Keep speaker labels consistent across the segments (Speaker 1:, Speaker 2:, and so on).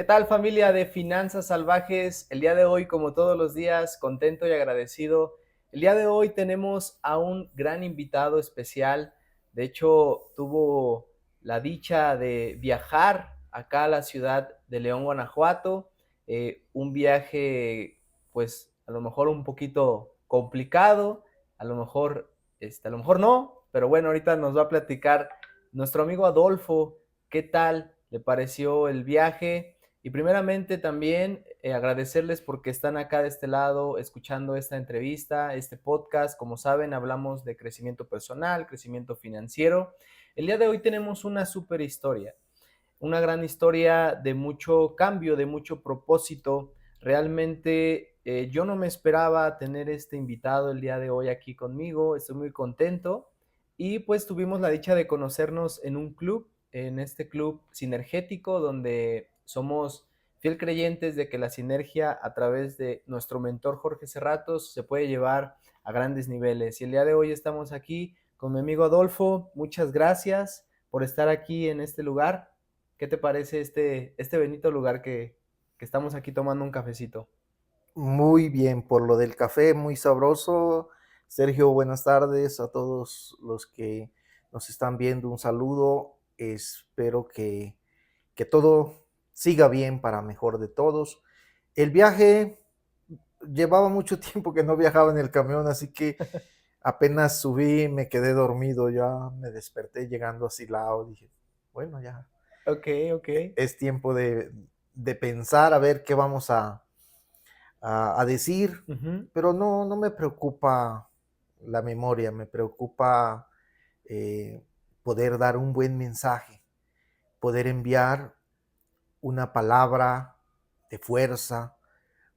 Speaker 1: tal, familia de Finanzas Salvajes? El día de hoy, como todos los días, contento y agradecido. El día de hoy tenemos a un gran invitado especial. De hecho, tuvo la dicha de viajar acá a la ciudad de León, Guanajuato. Un viaje, pues, a lo mejor un poquito complicado, a lo mejor no, pero bueno, ahorita nos va a platicar nuestro amigo Adolfo. ¿Qué tal le pareció el viaje? Y primeramente también agradecerles porque están acá de este lado escuchando esta entrevista, este podcast. Como saben, hablamos de crecimiento personal, crecimiento financiero. El día de hoy tenemos una super historia, una gran historia de mucho cambio, de mucho propósito. Realmente yo no me esperaba tener este invitado el día de hoy aquí conmigo. Estoy muy contento y pues tuvimos la dicha de conocernos en un club, en este club sinergético, donde somos fiel creyentes de que la sinergia a través de nuestro mentor Jorge Serratos se puede llevar a grandes niveles. Y el día de hoy estamos aquí con mi amigo Adolfo. Muchas gracias por estar aquí en este lugar. ¿Qué te parece este bonito lugar que estamos aquí tomando un cafecito?
Speaker 2: Muy bien, por lo del café, muy sabroso. Sergio, buenas tardes a todos los que nos están viendo. Un saludo. Espero que todo siga bien para mejor de todos. El viaje, llevaba mucho tiempo que no viajaba en el camión, así que apenas subí, me quedé dormido, ya me desperté llegando a Silao. Dije, bueno, ya
Speaker 1: Ok, ok.
Speaker 2: es tiempo de pensar a ver qué vamos a decir,
Speaker 1: Ujú.
Speaker 2: pero no me preocupa la memoria, me preocupa eh, poder dar un buen mensaje, poder enviar una palabra de fuerza,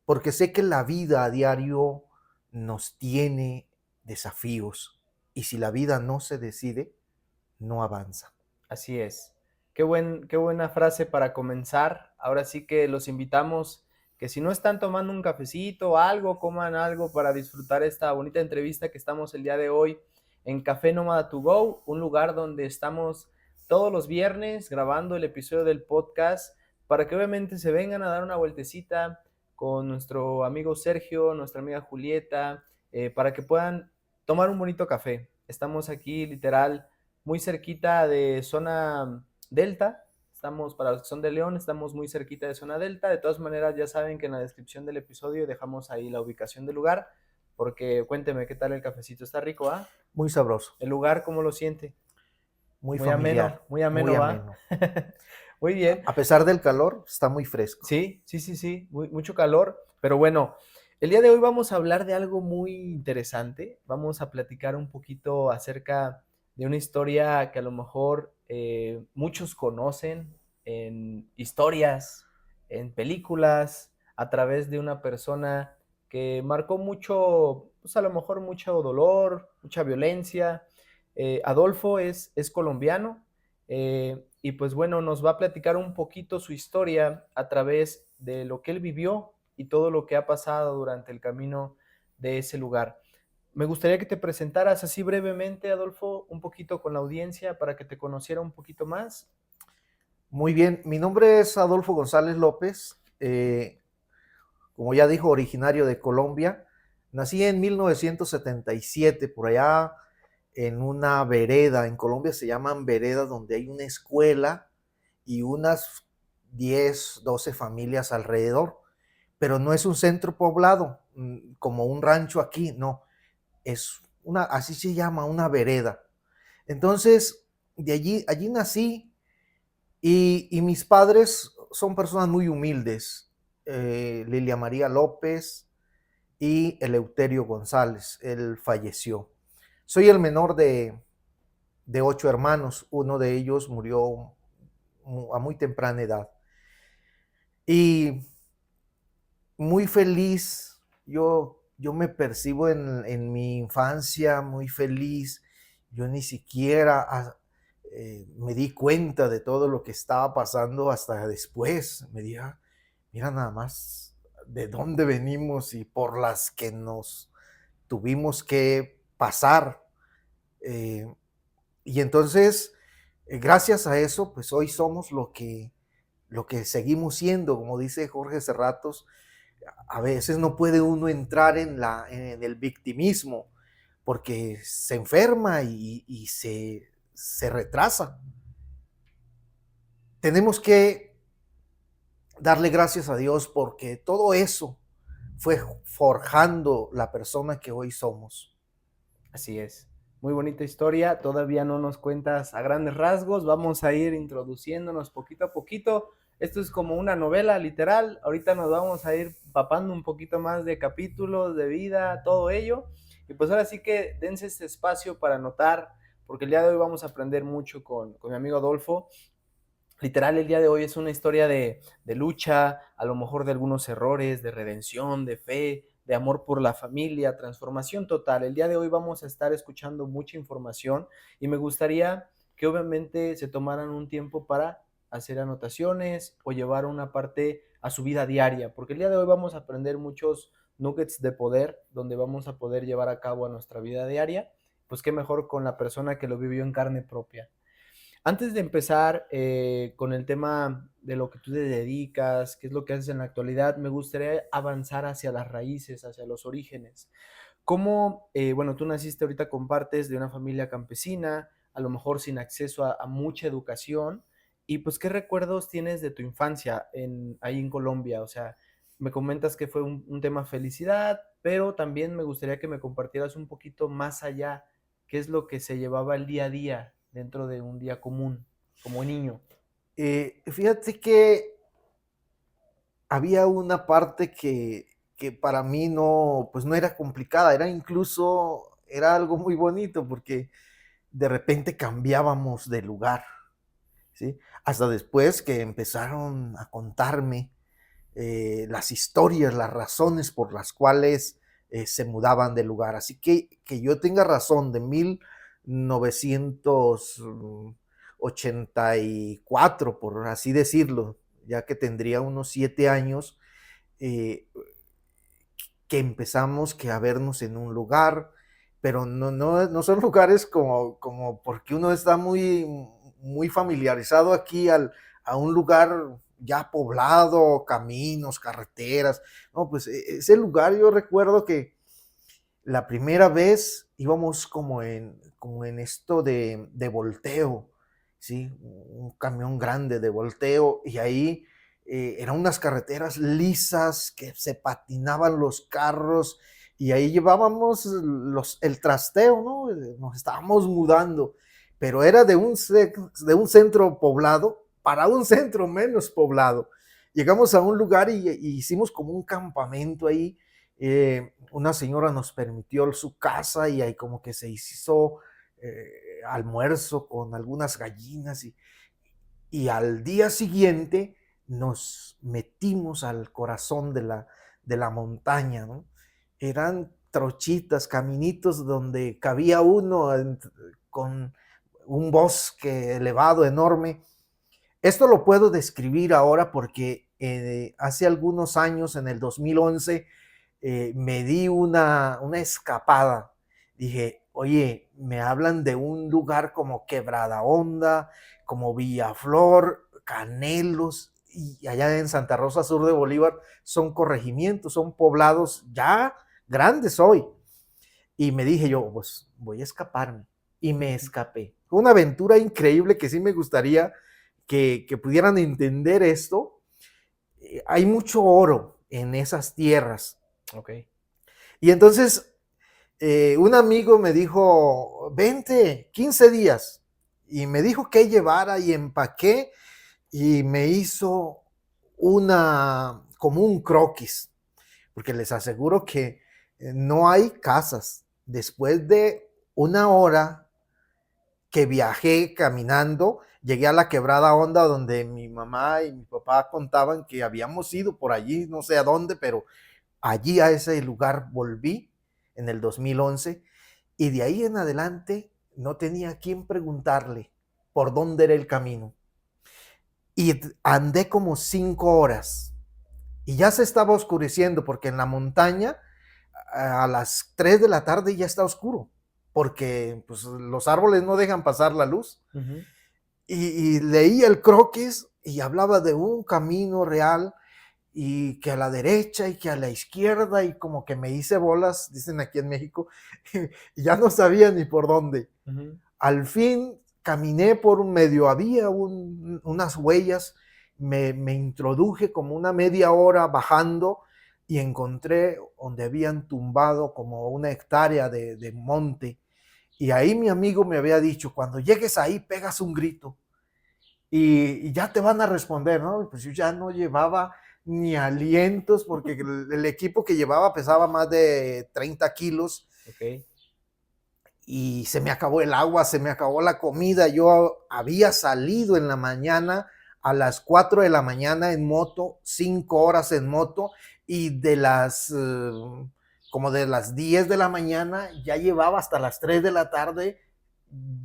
Speaker 2: porque sé que la vida a diario nos tiene desafíos y si la vida no se decide, no avanza.
Speaker 1: Así es. Qué buena frase para comenzar. Ahora sí que los invitamos que si no están tomando un cafecito o algo, coman algo para disfrutar esta bonita entrevista que estamos el día de hoy en Café Nómada to Go, un lugar donde estamos todos los viernes grabando el episodio del podcast para que obviamente se vengan a dar una vueltecita con nuestro amigo Sergio, nuestra amiga Julieta, para que puedan tomar un bonito café. Estamos aquí literal muy cerquita de zona Delta. Estamos, para los que son de León, estamos muy cerquita de zona Delta. De todas maneras, ya saben que en la descripción del episodio dejamos ahí la ubicación del lugar, porque cuénteme qué tal el cafecito. Está rico, ¿ah?
Speaker 2: Muy sabroso,
Speaker 1: El lugar, ¿cómo lo siente?
Speaker 2: muy familiar,
Speaker 1: Muy
Speaker 2: muy
Speaker 1: ameno, ¿va?
Speaker 2: ameno.
Speaker 1: Muy bien.
Speaker 2: A pesar del calor, está muy fresco.
Speaker 1: Sí, sí, sí, sí, mucho calor, pero bueno, el día de hoy vamos a hablar de algo muy interesante. Vamos a platicar un poquito acerca de una historia que a lo mejor muchos conocen en historias, en películas, a través de una persona que marcó mucho, pues a lo mejor mucho dolor, mucha violencia. Adolfo es colombiano, y pues bueno, nos va a platicar un poquito su historia a través de lo que él vivió y todo lo que ha pasado durante el camino de ese lugar. Me gustaría que te presentaras así brevemente, Adolfo, un poquito con la audiencia para que te conociera un poquito más.
Speaker 2: Muy bien, mi nombre es Adolfo González López, como ya dijo, originario de Colombia. Nací en 1977, por allá en una vereda. En Colombia se llaman veredas donde hay una escuela y unas 10, 12 familias alrededor, pero no es un centro poblado como un rancho aquí, no, es una, así se llama, una vereda. Entonces, allí nací y mis padres son personas muy humildes, Lilia María López y Eleuterio González, él falleció. Soy el menor de 8 hermanos, uno de ellos murió a muy temprana edad. Y muy feliz, yo me percibo en mi infancia muy feliz, yo ni siquiera me di cuenta de todo lo que estaba pasando hasta después, me di, mira nada más de dónde venimos y por las que nos tuvimos que pasar. Y entonces, gracias a eso, pues hoy somos lo que seguimos siendo, como dice Jorge Serratos. A veces no puede uno entrar en el victimismo porque se enferma y se retrasa. Tenemos que darle gracias a Dios porque todo eso fue forjando la persona que hoy somos.
Speaker 1: Así es. Muy bonita historia. Todavía no nos cuentas a grandes rasgos. Vamos a ir introduciéndonos poquito a poquito. Esto es como una novela literal. Ahorita nos vamos a ir papando un poquito más de capítulos, de vida, todo ello. Y pues ahora sí que dense este espacio para anotar, porque el día de hoy vamos a aprender mucho con mi amigo Adolfo. Literal, el día de hoy es una historia de lucha, a lo mejor de algunos errores, de redención, de fe, de amor por la familia, transformación total. El día de hoy vamos a estar escuchando mucha información y me gustaría que obviamente se tomaran un tiempo para hacer anotaciones o llevar una parte a su vida diaria, porque el día de hoy vamos a aprender muchos nuggets de poder donde vamos a poder llevar a cabo a nuestra vida diaria, pues qué mejor con la persona que lo vivió en carne propia. Antes de empezar con el tema de lo que tú te dedicas, qué es lo que haces en la actualidad, me gustaría avanzar hacia las raíces, hacia los orígenes. ¿Cómo, bueno, tú naciste ahorita, compartes de una familia campesina, a lo mejor sin acceso a mucha educación, y pues qué recuerdos tienes de tu infancia ahí en Colombia? O sea, me comentas que fue un tema felicidad, pero también me gustaría que me compartieras un poquito más allá, qué es lo que se llevaba el día a día dentro de un día común, como niño.
Speaker 2: Fíjate que había una parte que para mí no, pues no era complicada, era incluso, era algo muy bonito porque de repente cambiábamos de lugar, ¿sí? Hasta después que empezaron a contarme las historias, las razones por las cuales se mudaban de lugar. Así que yo tenga razón de 1984, por así decirlo, ya que tendría unos 7 años, eh, que empezamos que a vernos en un lugar, pero no son lugares como porque uno está muy familiarizado aquí a un lugar ya poblado, caminos, carreteras. No, pues ese lugar yo recuerdo que la primera vez íbamos como en esto de volteo, ¿sí? Un camión grande de volteo y ahí eran unas carreteras lisas que se patinaban los carros y ahí llevábamos el trasteo, ¿no? Nos estábamos mudando, pero era de un centro poblado para un centro menos poblado. Llegamos a un lugar y hicimos como un campamento ahí. Una señora nos permitió su casa y ahí como que se hizo almuerzo con algunas gallinas y al día siguiente nos metimos al corazón de la montaña, ¿no? Eran trochitas, caminitos donde cabía uno con un bosque elevado, enorme. Esto lo puedo describir ahora porque hace algunos años, en el 2011, me di una escapada. Dije, oye, me hablan de un lugar como Quebrada Honda, como Villaflor, Canelos, y allá en Santa Rosa Sur de Bolívar son corregimientos, son poblados ya grandes hoy. Y me dije yo, pues voy a escaparme. Y me escapé. Fue una aventura increíble que sí me gustaría que pudieran entender esto. Hay mucho oro en esas tierras.
Speaker 1: Ok.
Speaker 2: Y entonces un amigo me dijo, vente, 15 días. Y me dijo que llevara y empaqué y me hizo como un croquis, porque les aseguro que no hay casas. Después de una hora que viajé caminando, llegué a la Quebrada Honda donde mi mamá y mi papá contaban que habíamos ido por allí, no sé a dónde, pero allí a ese lugar volví en el 2011 y de ahí en adelante no tenía a quién preguntarle por dónde era el camino. Y andé como 5 horas y ya se estaba oscureciendo porque en la montaña a las 3 de la tarde ya está oscuro porque pues, los árboles no dejan pasar la luz.
Speaker 1: Uh -huh.
Speaker 2: Y leí el croquis y hablaba de un camino real y que a la derecha y que a la izquierda y como que me hice bolas, dicen aquí en México, y ya no sabía ni por dónde.
Speaker 1: Ujú.
Speaker 2: Al fin caminé por un medio, había unas huellas, me introduje como una media hora bajando y encontré donde habían tumbado como una hectárea de monte. Y ahí mi amigo me había dicho, cuando llegues ahí pegas un grito y ya te van a responder, ¿no? Pues yo ya no llevaba ni alientos porque el equipo que llevaba pesaba más de 30 kilos
Speaker 1: Ok.
Speaker 2: y se me acabó el agua, se me acabó la comida. Yo había salido en la mañana a las 4 de la mañana en moto, 5 horas en moto y como de las 10 de la mañana ya llevaba hasta las 3 de la tarde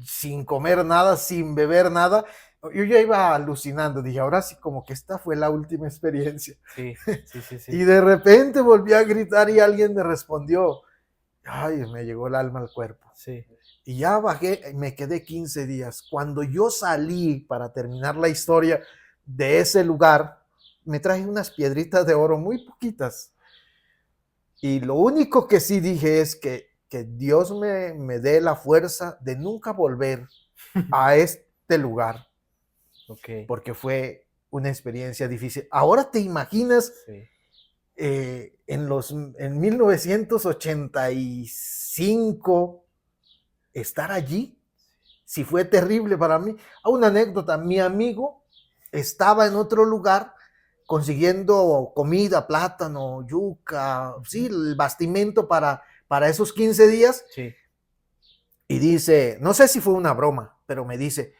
Speaker 2: sin comer nada, sin beber nada. Yo ya iba alucinando, dije, ahora sí como que esta fue la última experiencia.
Speaker 1: Sí, sí, sí,
Speaker 2: Y
Speaker 1: sí.
Speaker 2: de repente volví a gritar y alguien me respondió. Ay, me llegó el alma al cuerpo.
Speaker 1: Sí.
Speaker 2: Y ya bajé, me quedé 15 días. Cuando yo salí para terminar la historia de ese lugar, me traje unas piedritas de oro muy poquitas. Y lo único que sí dije es que Dios me dé la fuerza de nunca volver a este lugar,
Speaker 1: Ok.
Speaker 2: porque fue una experiencia difícil. Ahora te imaginas
Speaker 1: Sí.
Speaker 2: en 1985 estar allí. Si fue terrible para mí. Una anécdota, mi amigo estaba en otro lugar consiguiendo comida, plátano, yuca, sí, el bastimento para esos 15 días.
Speaker 1: Sí.
Speaker 2: Y dice, no sé si fue una broma, pero me dice,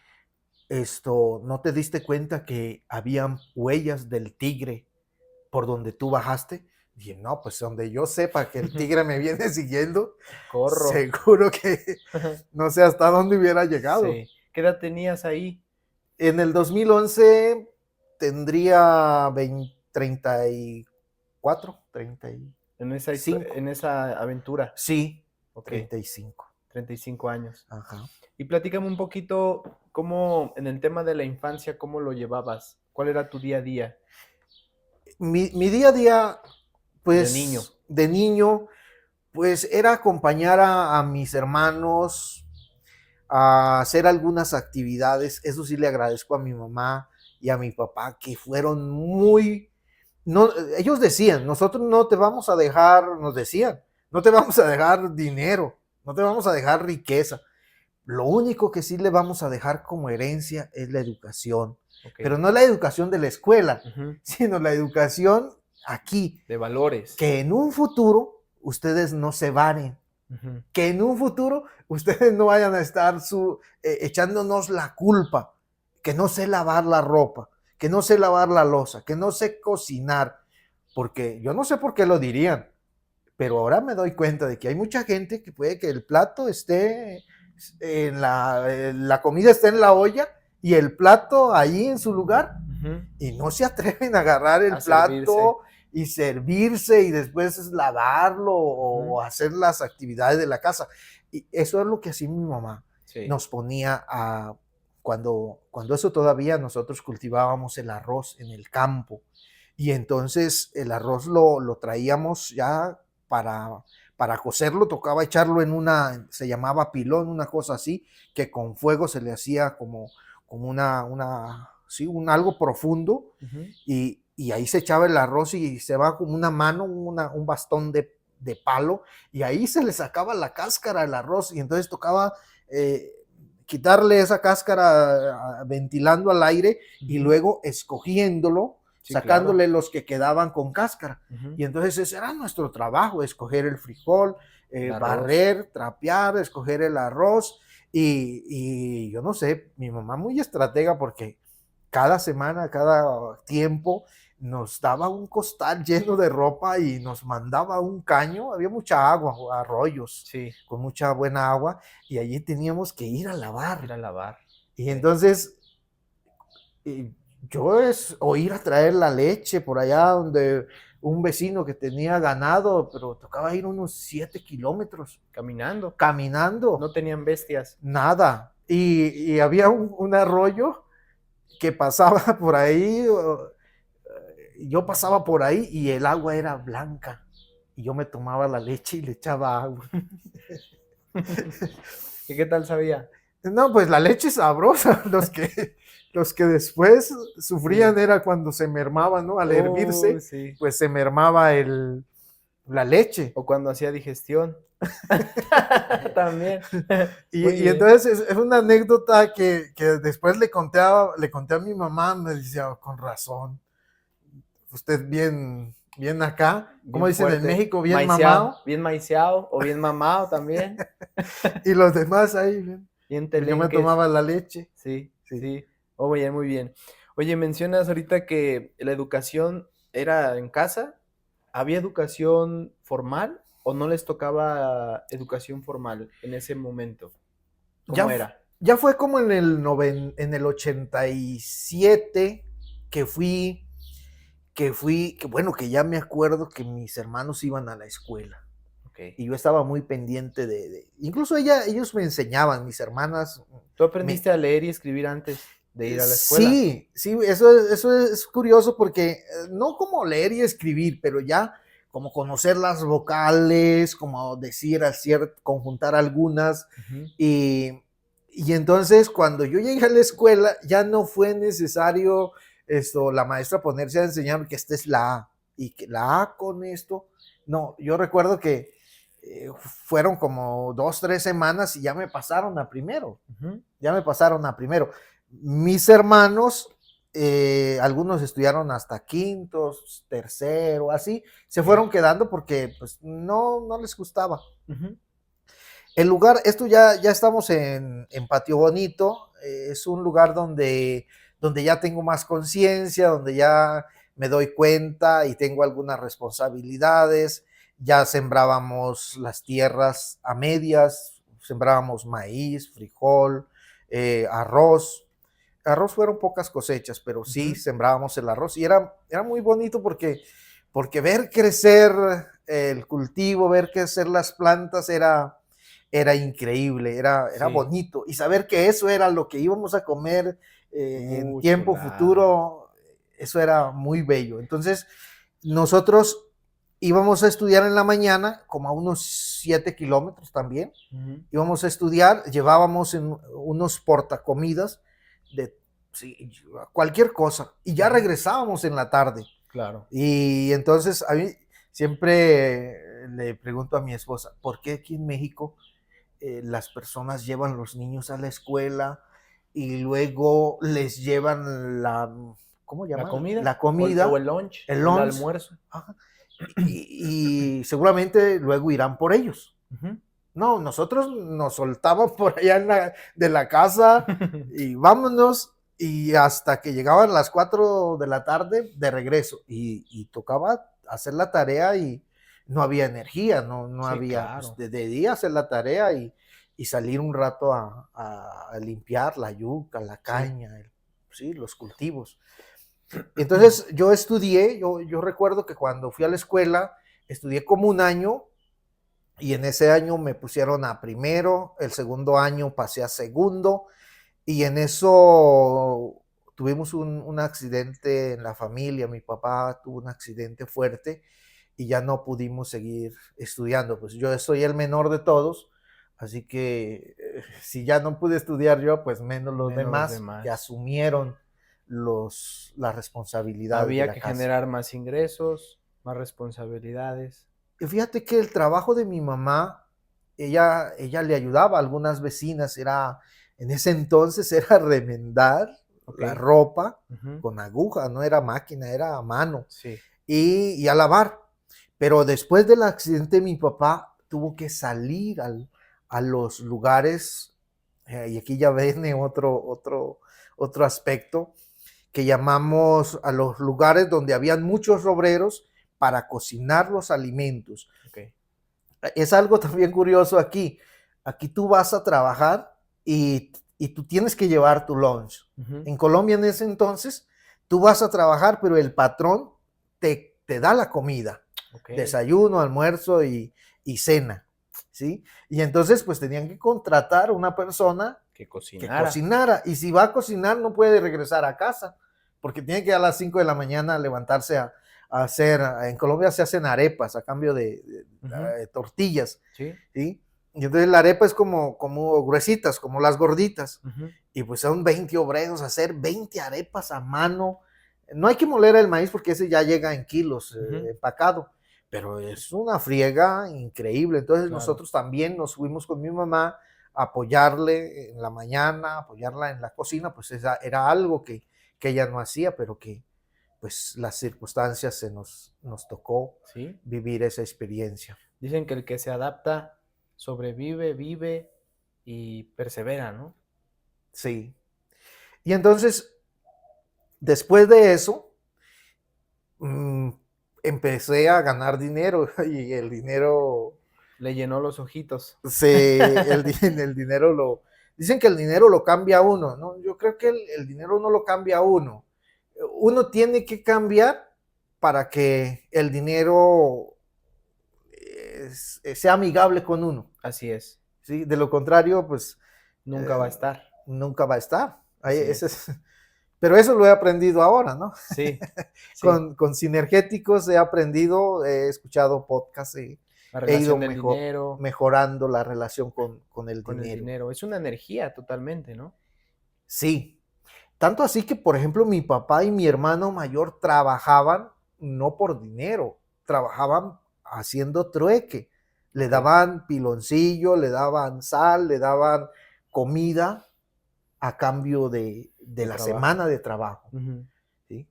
Speaker 2: ¿no te diste cuenta que habían huellas del tigre por donde tú bajaste? Y dije, no, pues donde yo sepa que el tigre me viene siguiendo,
Speaker 1: Corro.
Speaker 2: seguro que no sé hasta dónde hubiera llegado.
Speaker 1: Sí. ¿Qué edad tenías ahí?
Speaker 2: En el 2011 tendría 34,
Speaker 1: En esa,
Speaker 2: 35.
Speaker 1: en esa aventura.
Speaker 2: Sí,
Speaker 1: Ok.
Speaker 2: 35.
Speaker 1: 35 años.
Speaker 2: Ajá.
Speaker 1: Y platícame un poquito cómo, en el tema de la infancia, cómo lo llevabas. ¿Cuál era tu día a día
Speaker 2: Mi día a día,
Speaker 1: de niño?
Speaker 2: pues de niño, pues era acompañar a mis hermanos a hacer algunas actividades. Eso sí le agradezco a mi mamá y a mi papá que fueron muy... No, ellos decían, nosotros no te vamos a dejar, nos decían, no te vamos a dejar dinero, no te vamos a dejar riqueza. Lo único que sí le vamos a dejar como herencia es la educación.
Speaker 1: Ok.
Speaker 2: Pero no la educación de la escuela,
Speaker 1: Ujú.
Speaker 2: sino la educación aquí.
Speaker 1: De valores.
Speaker 2: Que en un futuro ustedes no se varen.
Speaker 1: Ujú.
Speaker 2: Que en un futuro ustedes no vayan a estar echándonos la culpa. Que no sé lavar la ropa, que no sé lavar la loza, que no sé cocinar. Porque yo no sé por qué lo dirían, pero ahora me doy cuenta de que hay mucha gente que puede que el plato esté la comida esté en la olla y el plato ahí en su lugar
Speaker 1: Ujú.
Speaker 2: y no se atreven a agarrar
Speaker 1: A
Speaker 2: el
Speaker 1: servirse.
Speaker 2: plato y servirse y después lavarlo o hacer las actividades de la casa. Y eso es lo que hacía mi mamá.
Speaker 1: Sí.
Speaker 2: Nos ponía cuando eso todavía nosotros cultivábamos el arroz en el campo. Y entonces el arroz lo traíamos ya para cocerlo, tocaba echarlo se llamaba pilón, una cosa así, que con fuego se le hacía como sí, algo profundo,
Speaker 1: Ujú.
Speaker 2: y ahí se echaba el arroz y se va como una mano, un bastón de palo, y ahí se le sacaba la cáscara al arroz, y entonces tocaba quitarle esa cáscara ventilando al aire y
Speaker 1: Ujú.
Speaker 2: luego escogiéndolo,
Speaker 1: Sí,
Speaker 2: sacándole
Speaker 1: claro.
Speaker 2: los que quedaban con cáscara.
Speaker 1: Ujú.
Speaker 2: Y entonces ese era nuestro trabajo, escoger el frijol,
Speaker 1: El arroz.
Speaker 2: barrer, trapear, escoger el arroz. Y yo no sé, mi mamá muy estratega porque cada semana, cada tiempo, nos daba un costal lleno de ropa y nos mandaba un caño. Había mucha agua, arroyos
Speaker 1: Sí.
Speaker 2: con mucha buena agua, y allí teníamos que ir a
Speaker 1: Ir
Speaker 2: lavar.
Speaker 1: a lavar.
Speaker 2: Y
Speaker 1: Sí.
Speaker 2: entonces o ir a traer la leche por allá donde un vecino que tenía ganado, pero tocaba ir unos 7 kilómetros
Speaker 1: Caminando.
Speaker 2: caminando,
Speaker 1: No tenían bestias.
Speaker 2: nada. Y había un arroyo que pasaba por ahí, yo pasaba por ahí y el agua era blanca. Y yo me tomaba la leche y le echaba agua.
Speaker 1: ¿Y qué tal sabía?
Speaker 2: No, pues la leche sabrosa. Los que después sufrían
Speaker 1: Sí.
Speaker 2: era cuando se mermaba, ¿no? Al hervirse,
Speaker 1: Sí.
Speaker 2: pues se mermaba la leche.
Speaker 1: O cuando hacía digestión. También. Muy
Speaker 2: Y
Speaker 1: bien.
Speaker 2: entonces es una anécdota que después le conté a mi mamá, me decía, "Oh, con razón, usted bien acá, como
Speaker 1: Bien
Speaker 2: dicen en
Speaker 1: fuerte.
Speaker 2: México, bien
Speaker 1: Maiceado.
Speaker 2: mamado,
Speaker 1: Bien maiceado o bien mamado también.
Speaker 2: y los demás ahí, bien.
Speaker 1: Bien
Speaker 2: Pues yo me
Speaker 1: telenques.
Speaker 2: tomaba la leche,
Speaker 1: Sí,
Speaker 2: sí.
Speaker 1: sí. Oye, muy bien. Oye, mencionas ahorita que la educación era en casa. ¿Había educación formal o no les tocaba educación formal en ese momento?
Speaker 2: Ya,
Speaker 1: ¿Cómo era?
Speaker 2: ya fue como en el 87 que que bueno, que ya me acuerdo que mis hermanos iban a la escuela.
Speaker 1: Ok.
Speaker 2: Y yo estaba muy pendiente incluso ellos me enseñaban, mis hermanas,
Speaker 1: ¿Tú
Speaker 2: me,
Speaker 1: aprendiste a leer y escribir antes de ir a la escuela?
Speaker 2: sí, sí, eso es curioso porque no como leer y escribir, pero ya como conocer las vocales, como decir, conjuntar algunas.
Speaker 1: Ujú.
Speaker 2: Y, y entonces cuando yo llegué a la escuela ya no fue necesario la maestra ponerse a enseñar que esta es la A y que la A con esto. No, yo recuerdo que fueron como 2, 3 semanas y ya me pasaron a primero.
Speaker 1: Ujú.
Speaker 2: Ya me pasaron a primero. Mis hermanos, algunos estudiaron hasta quintos, tercero, así, se
Speaker 1: Ok.
Speaker 2: fueron quedando porque pues no les gustaba.
Speaker 1: Ujú.
Speaker 2: El lugar, esto ya estamos en Patio Bonito, es un lugar donde ya tengo más conciencia, donde ya me doy cuenta y tengo algunas responsabilidades. Ya sembrábamos las tierras a medias, sembrábamos maíz, frijol, arroz. Arroz fueron pocas cosechas, pero sí
Speaker 1: Ujú.
Speaker 2: sembrábamos el arroz y era muy bonito porque ver crecer el cultivo, ver crecer las plantas era increíble, era
Speaker 1: Sí.
Speaker 2: bonito. Y saber que eso era lo que íbamos a comer en tiempo
Speaker 1: Chulada.
Speaker 2: futuro, eso era muy bello. Entonces, nosotros íbamos a estudiar en la mañana, como a unos 7 kilómetros también.
Speaker 1: Ujú.
Speaker 2: Íbamos a estudiar, llevábamos en unos portacomidas de sí, cualquier cosa y ya
Speaker 1: Ujú.
Speaker 2: regresábamos en la tarde.
Speaker 1: Claro.
Speaker 2: Y entonces a mí siempre le pregunto a mi esposa, ¿por qué aquí en México las personas llevan los niños a la escuela y luego les llevan ¿cómo
Speaker 1: ¿La
Speaker 2: llaman?
Speaker 1: comida?
Speaker 2: La
Speaker 1: O
Speaker 2: comida,
Speaker 1: el lunch,
Speaker 2: el
Speaker 1: o el
Speaker 2: lunch,
Speaker 1: almuerzo.
Speaker 2: ajá, y seguramente luego irán por ellos.
Speaker 1: Ujú.
Speaker 2: No, nosotros nos soltaban por allá de la casa y vámonos y hasta que llegaban las 4 de la tarde de regreso y tocaba hacer la tarea y no había energía, no
Speaker 1: Sí,
Speaker 2: había, pues
Speaker 1: claro.
Speaker 2: de día hacer la tarea y salir un rato a limpiar la yuca, la
Speaker 1: Sí.
Speaker 2: caña, sí, los cultivos. Entonces yo recuerdo que cuando fui a la escuela, estudié como un año y en ese año me pusieron a primero, el segundo año pasé a segundo y en eso tuvimos un accidente en la familia, mi papá tuvo un accidente fuerte y ya no pudimos seguir estudiando, pues yo soy el menor de todos, así que si ya no pude estudiar yo, pues menos los
Speaker 1: Menos los
Speaker 2: demás que
Speaker 1: demás.
Speaker 2: asumieron las responsabilidades de
Speaker 1: Había
Speaker 2: la
Speaker 1: que
Speaker 2: casa.
Speaker 1: generar más ingresos, más responsabilidades.
Speaker 2: Y fíjate que el trabajo de mi mamá, ella le ayudaba a algunas vecinas, en ese entonces era remendar la
Speaker 1: Okey.
Speaker 2: ropa
Speaker 1: Ujú.
Speaker 2: con aguja, no era máquina, era a mano,
Speaker 1: Sí.
Speaker 2: y a lavar. Pero después del accidente, mi papá tuvo que salir a los lugares, y aquí ya viene otro aspecto, que llamamos a los lugares donde habían muchos obreros para cocinar los alimentos.
Speaker 1: Okey.
Speaker 2: Es algo también curioso aquí. Aquí tú vas a trabajar y tú tienes que llevar tu lunch.
Speaker 1: Ujú.
Speaker 2: En Colombia en ese entonces, tú vas a trabajar, pero el patrón te da la comida,
Speaker 1: Okey.
Speaker 2: desayuno, almuerzo y cena, ¿sí? Y entonces, pues tenían que contratar una persona
Speaker 1: Que
Speaker 2: que
Speaker 1: cocinara.
Speaker 2: cocinara. Y si va a cocinar, no puede regresar a casa, porque tiene que a las 5 de la mañana levantarse a hacer, en Colombia se hacen arepas a cambio de tortillas,
Speaker 1: Sí.
Speaker 2: ¿sí? Y entonces la arepa es como gruesitas, como las gorditas.
Speaker 1: Ujú.
Speaker 2: Y pues son 20 obreros, hacer 20 arepas a mano. No hay que moler el maíz porque ese ya llega en kilos empacado, pero es una friega increíble. Entonces
Speaker 1: Claro.
Speaker 2: nosotros también nos fuimos con mi mamá a apoyarle en la mañana, apoyarla en la cocina, pues era algo que ella no hacía, pero que pues las circunstancias nos tocó
Speaker 1: Sí.
Speaker 2: vivir esa experiencia.
Speaker 1: Dicen que el que se adapta sobrevive, vive y persevera, ¿no?
Speaker 2: Sí. Y entonces, después de eso, mmm, empecé a ganar dinero y el dinero,
Speaker 1: Le llenó los ojitos.
Speaker 2: el dinero dicen que el dinero lo cambia a uno, ¿no? Yo creo que el dinero no lo cambia a uno. Uno tiene que cambiar para que el dinero sea amigable con uno,
Speaker 1: Así es.
Speaker 2: ¿sí? De lo contrario, pues
Speaker 1: Nunca va a estar.
Speaker 2: nunca va a estar. Ahí,
Speaker 1: Así es.
Speaker 2: pero eso lo he aprendido ahora, ¿no?
Speaker 1: Sí, sí.
Speaker 2: Con sinergéticos he aprendido, he escuchado podcasts,
Speaker 1: La
Speaker 2: he ido
Speaker 1: relación del dinero
Speaker 2: mejorando la relación con el
Speaker 1: con el
Speaker 2: dinero.
Speaker 1: dinero. Es una energía totalmente, ¿no?
Speaker 2: Sí, tanto así que, por ejemplo, mi papá y mi hermano mayor trabajaban no por dinero, trabajaban haciendo trueque. Le
Speaker 1: Ok.
Speaker 2: daban piloncillo, le daban sal, le daban comida a cambio de
Speaker 1: De
Speaker 2: la
Speaker 1: trabajo.
Speaker 2: semana de trabajo.
Speaker 1: Ujú.
Speaker 2: ¿Sí?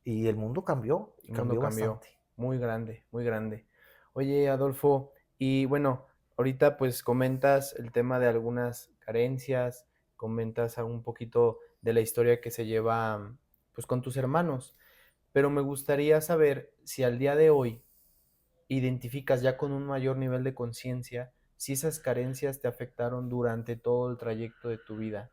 Speaker 2: Y el mundo cambió,
Speaker 1: El mundo
Speaker 2: cambió
Speaker 1: cambió.
Speaker 2: bastante.
Speaker 1: Muy grande, muy grande. Oye, Adolfo, y bueno, ahorita pues comentas el tema de algunas carencias, comentas un poquito de la historia que se lleva pues con tus hermanos, pero me gustaría saber si al día de hoy identificas ya con un mayor nivel de conciencia si esas carencias te afectaron durante todo el trayecto de tu vida.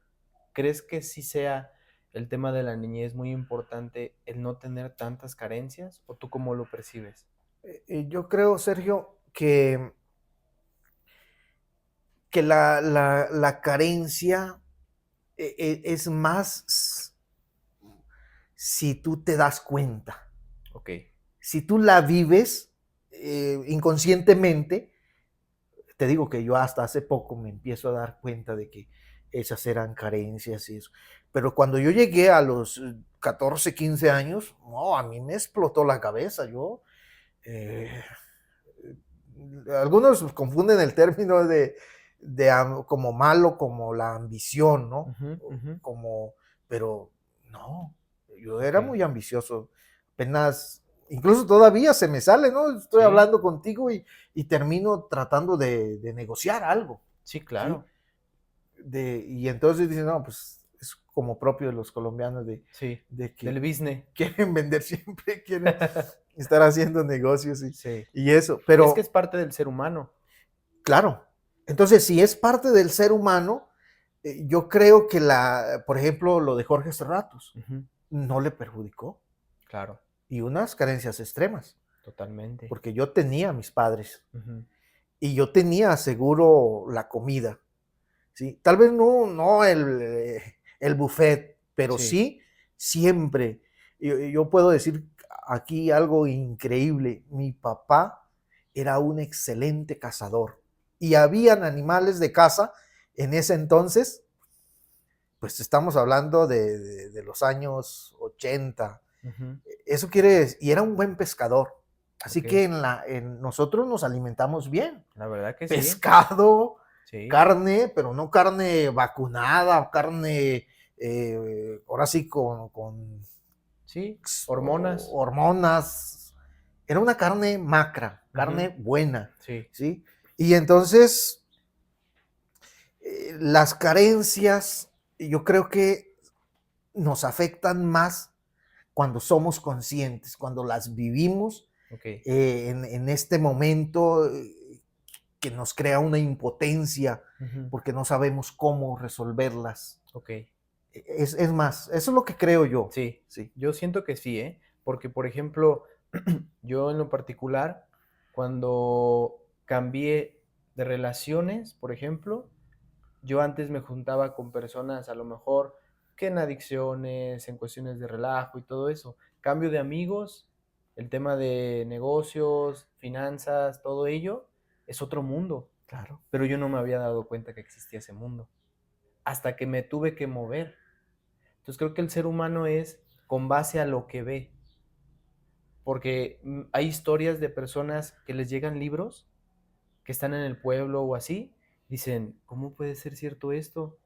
Speaker 1: ¿Crees que sí sea el tema de la niñez muy importante el no tener tantas carencias o tú cómo lo percibes?
Speaker 2: Yo creo, Sergio, que la carencia es más si tú te das cuenta.
Speaker 1: Ok,
Speaker 2: Si tú la vives inconscientemente, te digo que yo hasta hace poco me empiezo a dar cuenta de que esas eran carencias y eso. Pero cuando yo llegué a los 14, 15 años, no, a mí me explotó la cabeza. Eh, Algunos confunden el término como malo, como la ambición, ¿no?
Speaker 1: ujú, ujú,
Speaker 2: Como, pero no, yo
Speaker 1: ok,
Speaker 2: era muy ambicioso. Apenas, incluso todavía se me sale, ¿no? Estoy
Speaker 1: sí,
Speaker 2: hablando contigo y termino tratando de negociar algo,
Speaker 1: sí,
Speaker 2: ¿sí?
Speaker 1: claro,
Speaker 2: Y entonces dicen, no, pues es como propio de los colombianos
Speaker 1: sí,
Speaker 2: de que
Speaker 1: del business.
Speaker 2: quieren vender siempre, quieren estar haciendo negocios
Speaker 1: Sí,
Speaker 2: y eso,
Speaker 1: es que
Speaker 2: pero
Speaker 1: es parte del ser humano.
Speaker 2: claro. Entonces, si es parte del ser humano, yo creo que por ejemplo, lo de Jorge Serratos
Speaker 1: Ujú,
Speaker 2: no le perjudicó
Speaker 1: claro,
Speaker 2: y unas carencias extremas,
Speaker 1: totalmente.
Speaker 2: porque yo tenía a mis padres
Speaker 1: Ujú,
Speaker 2: y yo tenía seguro la comida, ¿sí? Tal vez no el buffet, pero
Speaker 1: sí,
Speaker 2: sí siempre. Yo puedo decir aquí algo increíble. Mi papá era un excelente cazador y habían animales de caza en ese entonces, pues estamos hablando de los años 80.
Speaker 1: ujú,
Speaker 2: Eso quiere decir, y era un buen pescador. Así
Speaker 1: ok,
Speaker 2: que nosotros nos alimentamos bien.
Speaker 1: la verdad que sí,
Speaker 2: Pescado,
Speaker 1: sí,
Speaker 2: carne, pero no carne vacunada, carne, ahora sí, con
Speaker 1: sí, hormonas,
Speaker 2: hormonas. Era una carne macra,
Speaker 1: ujú,
Speaker 2: carne buena,
Speaker 1: sí,
Speaker 2: ¿sí? Y entonces, las carencias, yo creo que nos afectan más cuando somos conscientes, cuando las vivimos
Speaker 1: ok,
Speaker 2: en este momento que nos crea una impotencia
Speaker 1: ujú,
Speaker 2: porque no sabemos cómo resolverlas.
Speaker 1: ok.
Speaker 2: Es más, eso es lo que creo yo.
Speaker 1: Sí,
Speaker 2: Sí.
Speaker 1: yo siento que sí, ¿eh? Porque, por ejemplo, yo en lo particular, cuando cambié de relaciones, por ejemplo, yo antes me juntaba con personas a lo mejor que en adicciones, en cuestiones de relajo y todo eso. Cambio de amigos, el tema de negocios, finanzas, todo ello es otro mundo,
Speaker 2: Claro.
Speaker 1: pero yo no me había dado cuenta que existía ese mundo hasta que me tuve que mover. Entonces creo que el ser humano es con base a lo que ve, porque hay historias de personas que les llegan libros que están en el pueblo o así, dicen, ¿cómo puede ser cierto esto?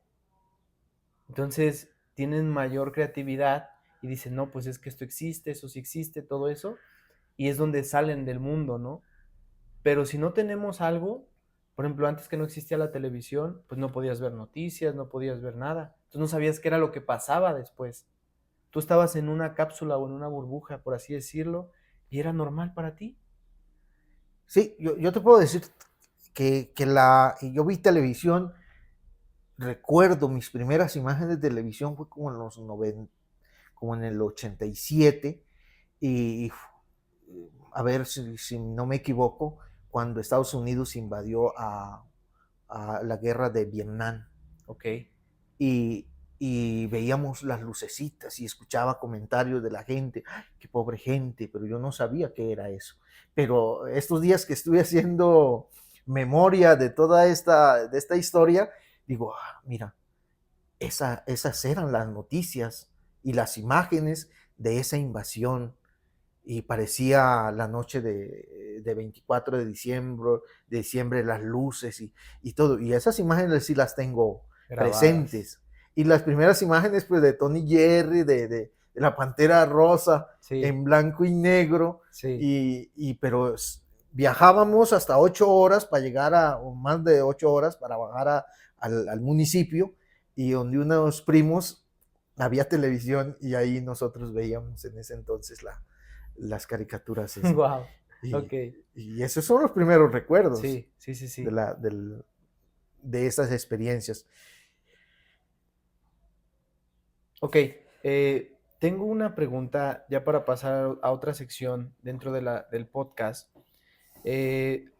Speaker 1: Entonces tienen mayor creatividad y dicen, no, pues es que esto existe, eso sí existe, todo eso, y es donde salen del mundo, ¿no? Pero si no tenemos algo, por ejemplo, antes que no existía la televisión, pues no podías ver noticias, no podías ver nada. Tú no sabías qué era lo que pasaba después. Tú estabas en una cápsula o en una burbuja, por así decirlo, y era normal para ti.
Speaker 2: Sí, yo te puedo decir que yo vi televisión, recuerdo mis primeras imágenes de televisión fue como en los 90, como en el 87, y a ver si no me equivoco, cuando Estados Unidos invadió a la guerra de Vietnam.
Speaker 1: Ok.
Speaker 2: Y, y veíamos las lucecitas y escuchaba comentarios de la gente, "Ay, qué pobre gente", pero yo no sabía qué era eso. Pero estos días que estuve haciendo memoria de toda de esta historia, digo, mira, esas eran las noticias y las imágenes de esa invasión. Y parecía la noche de 24 de diciembre, las luces y todo. Y esas imágenes sí las tengo
Speaker 1: Grabadas.
Speaker 2: presentes. Y las primeras imágenes pues de Tony Jerry, de la Pantera Rosa,
Speaker 1: Sí,
Speaker 2: en blanco y negro,
Speaker 1: sí.
Speaker 2: pero viajábamos hasta 8 horas para llegar o más de 8 horas para bajar al municipio, y donde unos primos había televisión, y ahí nosotros veíamos en ese entonces las caricaturas esas.
Speaker 1: Wow. Ok.
Speaker 2: Y, y esos son los primeros recuerdos
Speaker 1: Sí, sí, sí,
Speaker 2: de,
Speaker 1: sí.
Speaker 2: de esas experiencias.
Speaker 1: Ok. Tengo una pregunta ya para pasar a otra sección dentro de del podcast. Eh,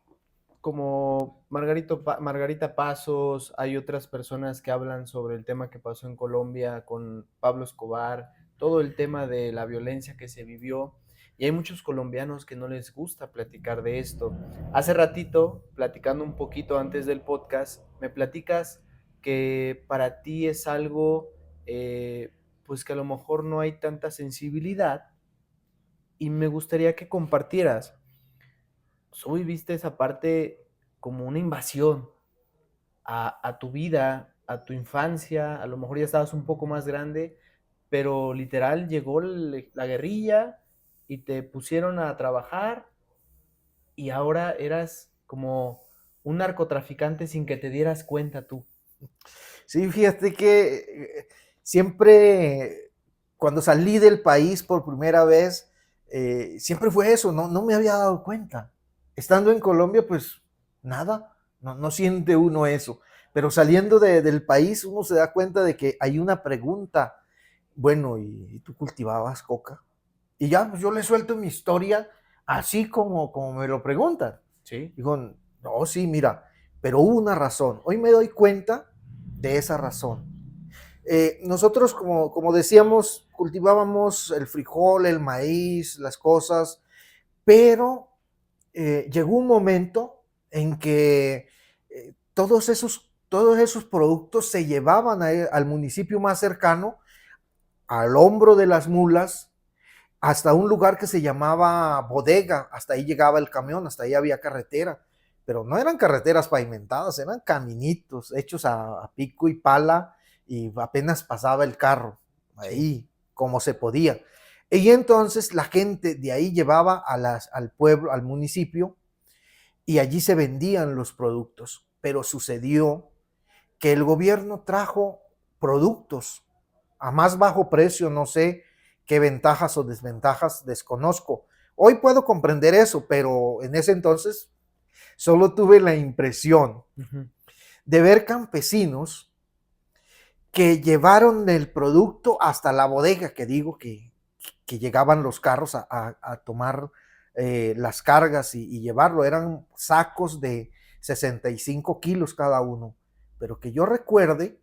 Speaker 1: como Margarita Pasos, hay otras personas que hablan sobre el tema que pasó en Colombia con Pablo Escobar, todo el tema de la violencia que se vivió, y hay muchos colombianos que no les gusta platicar de esto. Hace ratito, platicando un poquito antes del podcast, me platicas que para ti es algo, pues que a lo mejor no hay tanta sensibilidad, y me gustaría que compartieras. Hoy viste esa parte como una invasión a tu vida, a tu infancia, a lo mejor ya estabas un poco más grande, pero literal llegó la guerrilla y te pusieron a trabajar y ahora eras como un narcotraficante sin que te dieras cuenta tú.
Speaker 2: Sí, fíjate que siempre, cuando salí del país por primera vez, siempre fue eso, no me había dado cuenta. Estando en Colombia, pues nada, no siente uno eso. Pero saliendo del país, uno se da cuenta de que hay una pregunta. Bueno, ¿y tú cultivabas coca? Y ya, pues yo le suelto mi historia así como me lo preguntan.
Speaker 1: ¿Sí?
Speaker 2: Digo, no, sí, mira, pero hubo una razón. Hoy me doy cuenta de esa razón. Nosotros, como decíamos, cultivábamos el frijol, el maíz, las cosas, pero llegó un momento en que todos esos productos se llevaban al municipio más cercano, al hombro de las mulas, hasta un lugar que se llamaba bodega. Hasta ahí llegaba el camión, hasta ahí había carretera, pero no eran carreteras pavimentadas, eran caminitos hechos a pico y pala, y apenas pasaba el carro
Speaker 1: Sí.
Speaker 2: ahí como se podía. Y entonces la gente de ahí llevaba al pueblo, al municipio, y allí se vendían los productos. Pero sucedió que el gobierno trajo productos a más bajo precio, no sé qué ventajas o desventajas, desconozco. Hoy puedo comprender eso, pero en ese entonces solo tuve la impresión
Speaker 1: Ujú.
Speaker 2: de ver campesinos que llevaron el producto hasta la bodega, que digo que llegaban los carros a tomar las cargas y llevarlo. Eran sacos de 65 kilos cada uno. pero que yo recuerde,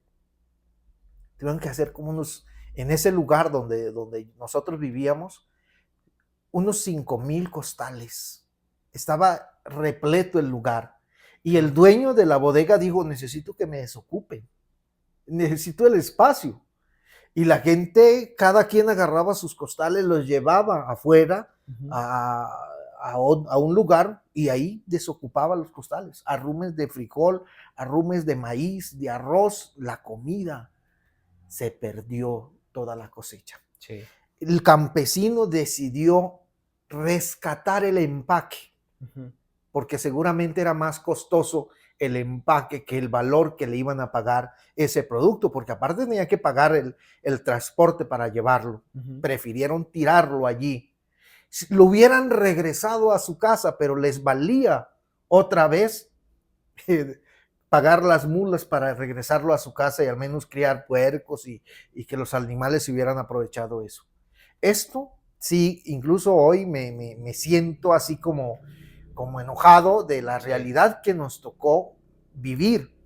Speaker 2: tuvieron que hacer como unos, en ese lugar donde nosotros vivíamos, unos 5,000 costales. Estaba repleto el lugar. Y el dueño de la bodega dijo, necesito que me desocupen, necesito el espacio. Y la gente, cada quien agarraba sus costales, los llevaba afuera a un lugar y ahí desocupaba los costales. Arrumes de frijol, arrumes de maíz, de arroz, la comida. Se perdió toda la cosecha.
Speaker 1: Sí.
Speaker 2: El campesino decidió rescatar el empaque, porque seguramente era más costoso el empaque que el valor que le iban a pagar ese producto, porque aparte tenía que pagar el transporte para llevarlo. Prefirieron tirarlo allí. Lo hubieran regresado a su casa, pero les valía otra vez pagar las mulas para regresarlo a su casa y al menos criar puercos y que los animales se hubieran aprovechado eso. Esto sí, incluso hoy me siento así como enojado de la realidad que nos tocó vivir.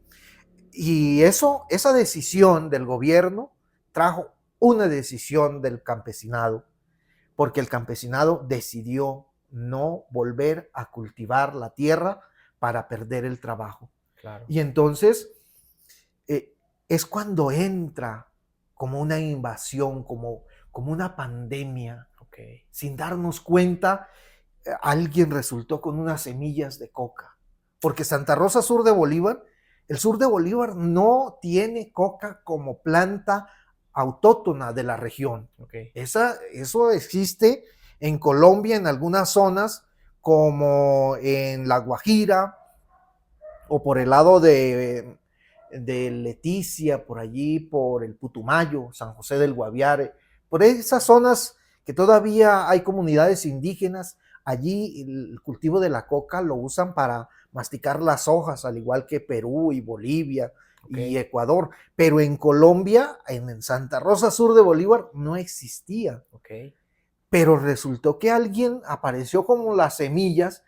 Speaker 2: Y esa decisión del gobierno trajo una decisión del campesinado, porque el campesinado decidió no volver a cultivar la tierra para perder el trabajo.
Speaker 1: Claro.
Speaker 2: Y entonces es cuando entra como una invasión, como una pandemia. Sin darnos cuenta, alguien resultó con unas semillas de coca. Porque Santa Rosa Sur de Bolívar, el sur de Bolívar no tiene coca como planta autóctona de la región. Eso existe en Colombia, en algunas zonas, como en La Guajira, o por el lado de Leticia, por allí, por el Putumayo, San José del Guaviare, por esas zonas que todavía hay comunidades indígenas. Allí el cultivo de la coca lo usan para masticar las hojas, al igual que Perú y Bolivia y Ecuador. Pero en Colombia, en Santa Rosa Sur de Bolívar, no existía. Pero resultó que alguien apareció como las semillas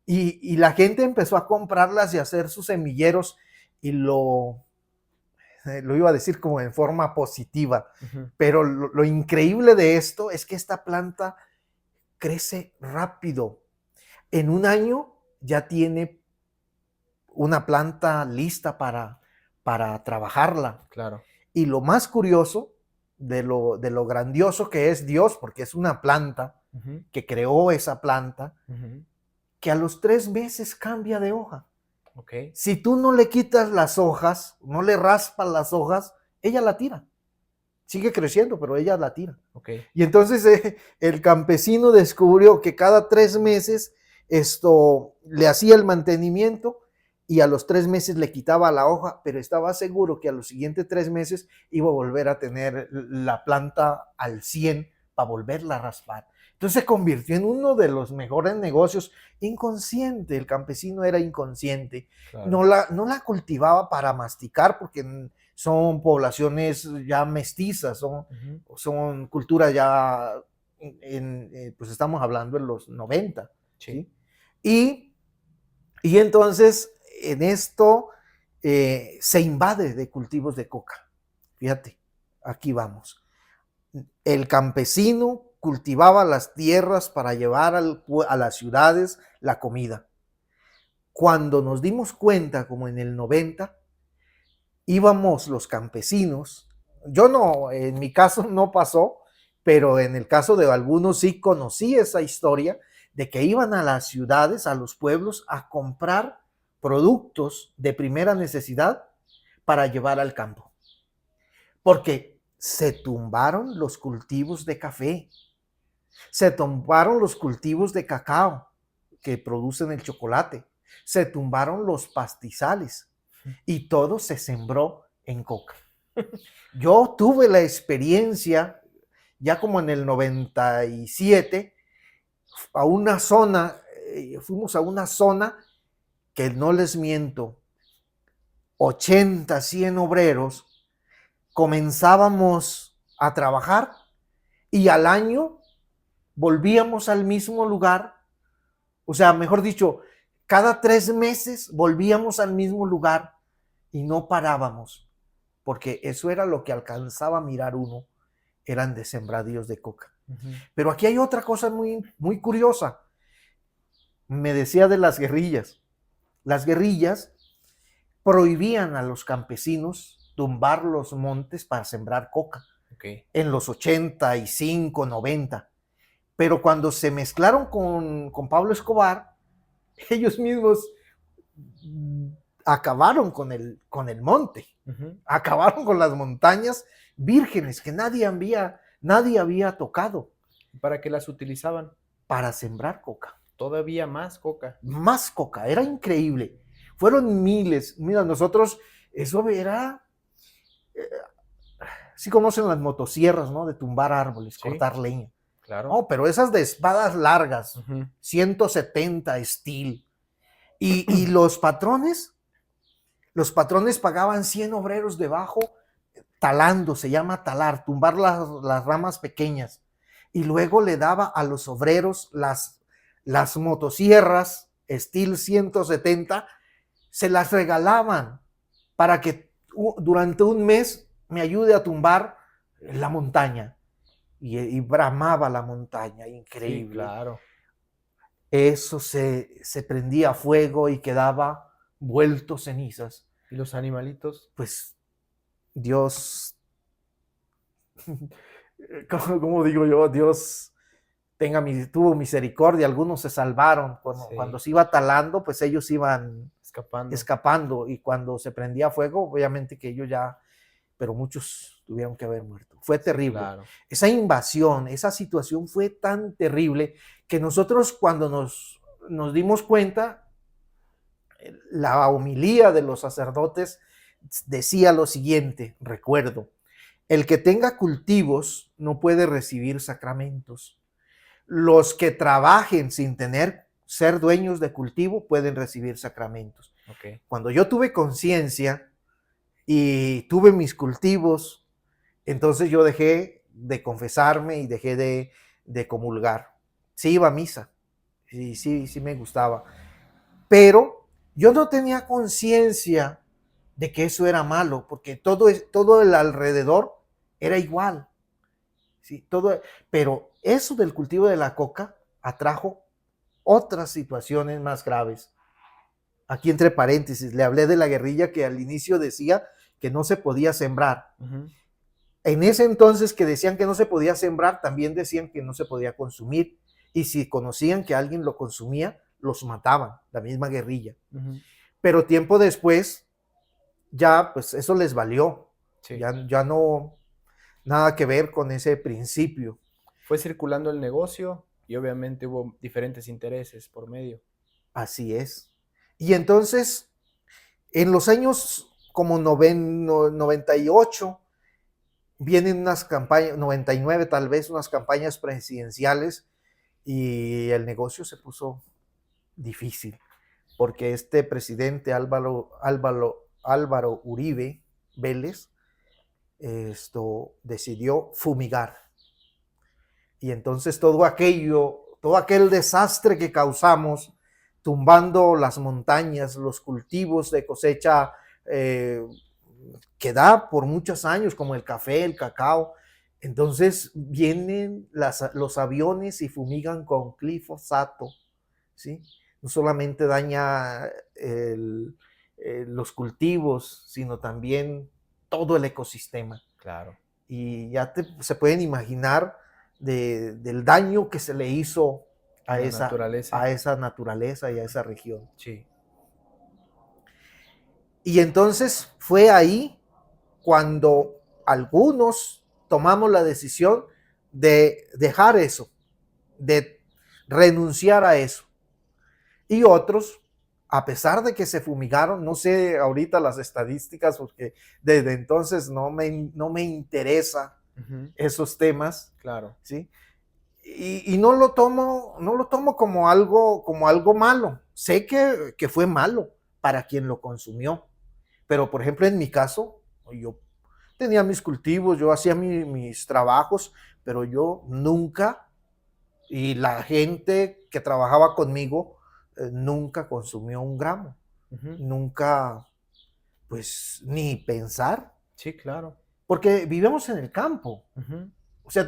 Speaker 2: y la gente empezó a comprarlas y a hacer sus semilleros, y lo iba a decir como en forma positiva, pero lo increíble de esto es que esta planta crece rápido. En un año ya tiene una planta lista para trabajarla.
Speaker 1: Claro.
Speaker 2: Y lo más curioso de lo grandioso que es Dios, porque es una planta que creó esa planta, que a los 3 meses cambia de hoja. Si tú no le quitas las hojas, no le raspas las hojas, ella la tira. Sigue creciendo, pero ella la tira. Y entonces el campesino descubrió que cada 3 meses le hacía el mantenimiento, y a los 3 meses le quitaba la hoja, pero estaba seguro que a los siguientes 3 meses iba a volver a tener la planta al 100 para volverla a raspar. Entonces se convirtió en uno de los mejores negocios. Inconsciente, el campesino era inconsciente. Claro. No la cultivaba para masticar, porque son poblaciones ya mestizas, son culturas ya, pues estamos hablando en los 90. ¿Sí? Y entonces en esto se invade de cultivos de coca. Fíjate, aquí vamos. El campesino cultivaba las tierras para llevar a las ciudades la comida. Cuando nos dimos cuenta, como en el 90, íbamos los campesinos, yo no, en mi caso no pasó, pero en el caso de algunos sí conocí esa historia, de que iban a las ciudades, a los pueblos, a comprar productos de primera necesidad para llevar al campo. Porque se tumbaron los cultivos de café, se tumbaron los cultivos de cacao que producen el chocolate, se tumbaron los pastizales y todo se sembró en coca. Yo tuve la experiencia, ya como en el 97, a una zona, fuimos a una zona que no les miento, 80, 100 obreros, comenzábamos a trabajar y al año volvíamos al mismo lugar. O sea, mejor dicho, cada 3 meses volvíamos al mismo lugar, y no parábamos, porque eso era lo que alcanzaba a mirar uno, eran de sembradíos de coca. Pero aquí hay otra cosa muy, muy curiosa. Me decía de las guerrillas. Las guerrillas prohibían a los campesinos tumbar los montes para sembrar coca. En los 85, 90. Pero cuando se mezclaron con Pablo Escobar, ellos mismos acabaron con el monte, acabaron con las montañas vírgenes que nadie había tocado.
Speaker 1: ¿Para qué las utilizaban?
Speaker 2: Para sembrar coca.
Speaker 1: Todavía más coca.
Speaker 2: Más coca, era increíble. Fueron miles. Mira, nosotros, eso era... sí conocen las motosierras, ¿no? De tumbar árboles, sí, cortar leña.
Speaker 1: Claro.
Speaker 2: No, pero esas de espadas largas, 170 steel. Y los patrones pagaban 100 obreros debajo, talando, se llama talar, tumbar las ramas pequeñas. Y luego le daba a los obreros las motosierras Steel 170, se las regalaban para que durante un mes me ayude a tumbar la montaña. Y bramaba la montaña, increíble.
Speaker 1: Sí, claro.
Speaker 2: Eso se prendía a fuego y quedaba vuelto cenizas.
Speaker 1: ¿Y los animalitos?
Speaker 2: Pues Dios, ¿cómo digo yo? Dios tuvo misericordia. Algunos se salvaron. Cuando se iba talando, pues ellos iban escapando. Y cuando se prendía fuego, obviamente que ellos ya, pero muchos tuvieron que haber muerto. Fue terrible. Claro. Esa invasión, esa situación fue tan terrible que nosotros cuando nos dimos cuenta, la homilía de los sacerdotes decía lo siguiente, recuerdo: el que tenga cultivos no puede recibir sacramentos. Los que trabajen sin ser dueños de cultivo pueden recibir sacramentos. Okay. Cuando yo tuve conciencia y tuve mis cultivos, entonces yo dejé de confesarme y dejé de comulgar. Sí iba a misa, sí me gustaba, pero yo no tenía conciencia de que eso era malo, porque todo el alrededor era igual. Sí, pero eso del cultivo de la coca atrajo otras situaciones más graves. Aquí entre paréntesis, le hablé de la guerrilla que al inicio decía que no se podía sembrar. En ese entonces que decían que no se podía sembrar, también decían que no se podía consumir. Y si conocían que alguien lo consumía, los mataban, la misma guerrilla. Pero tiempo después, ya pues eso les valió. Sí. Ya no, nada que ver con ese principio.
Speaker 1: Fue circulando el negocio y obviamente hubo diferentes intereses por medio.
Speaker 2: Así es. Y entonces, en los años como 98, vienen unas campañas, 99 tal vez, unas campañas presidenciales, y el negocio se puso difícil, porque este presidente Álvaro Uribe Vélez decidió fumigar. Y entonces todo aquel desastre que causamos, tumbando las montañas, los cultivos de cosecha que da por muchos años, como el café, el cacao. Entonces vienen los aviones y fumigan con glifosato, ¿sí? No solamente daña los cultivos, sino también todo el ecosistema.
Speaker 1: Claro.
Speaker 2: Y ya se pueden imaginar del daño que se le hizo a esa naturaleza y a esa región.
Speaker 1: Sí.
Speaker 2: Y entonces fue ahí cuando algunos tomamos la decisión de dejar eso, de renunciar a eso. Y otros, a pesar de que se fumigaron, no sé ahorita las estadísticas, porque desde entonces no me interesa esos temas.
Speaker 1: Claro.
Speaker 2: ¿Sí? Y no lo tomo como algo malo. Sé que fue malo para quien lo consumió. Pero, por ejemplo, en mi caso, yo tenía mis cultivos, yo hacía mis trabajos, pero yo nunca, y la gente que trabajaba conmigo, nunca consumió un gramo. Nunca pues ni pensar,
Speaker 1: Sí, claro.
Speaker 2: porque vivimos en el campo.
Speaker 1: Ujú,
Speaker 2: O sea,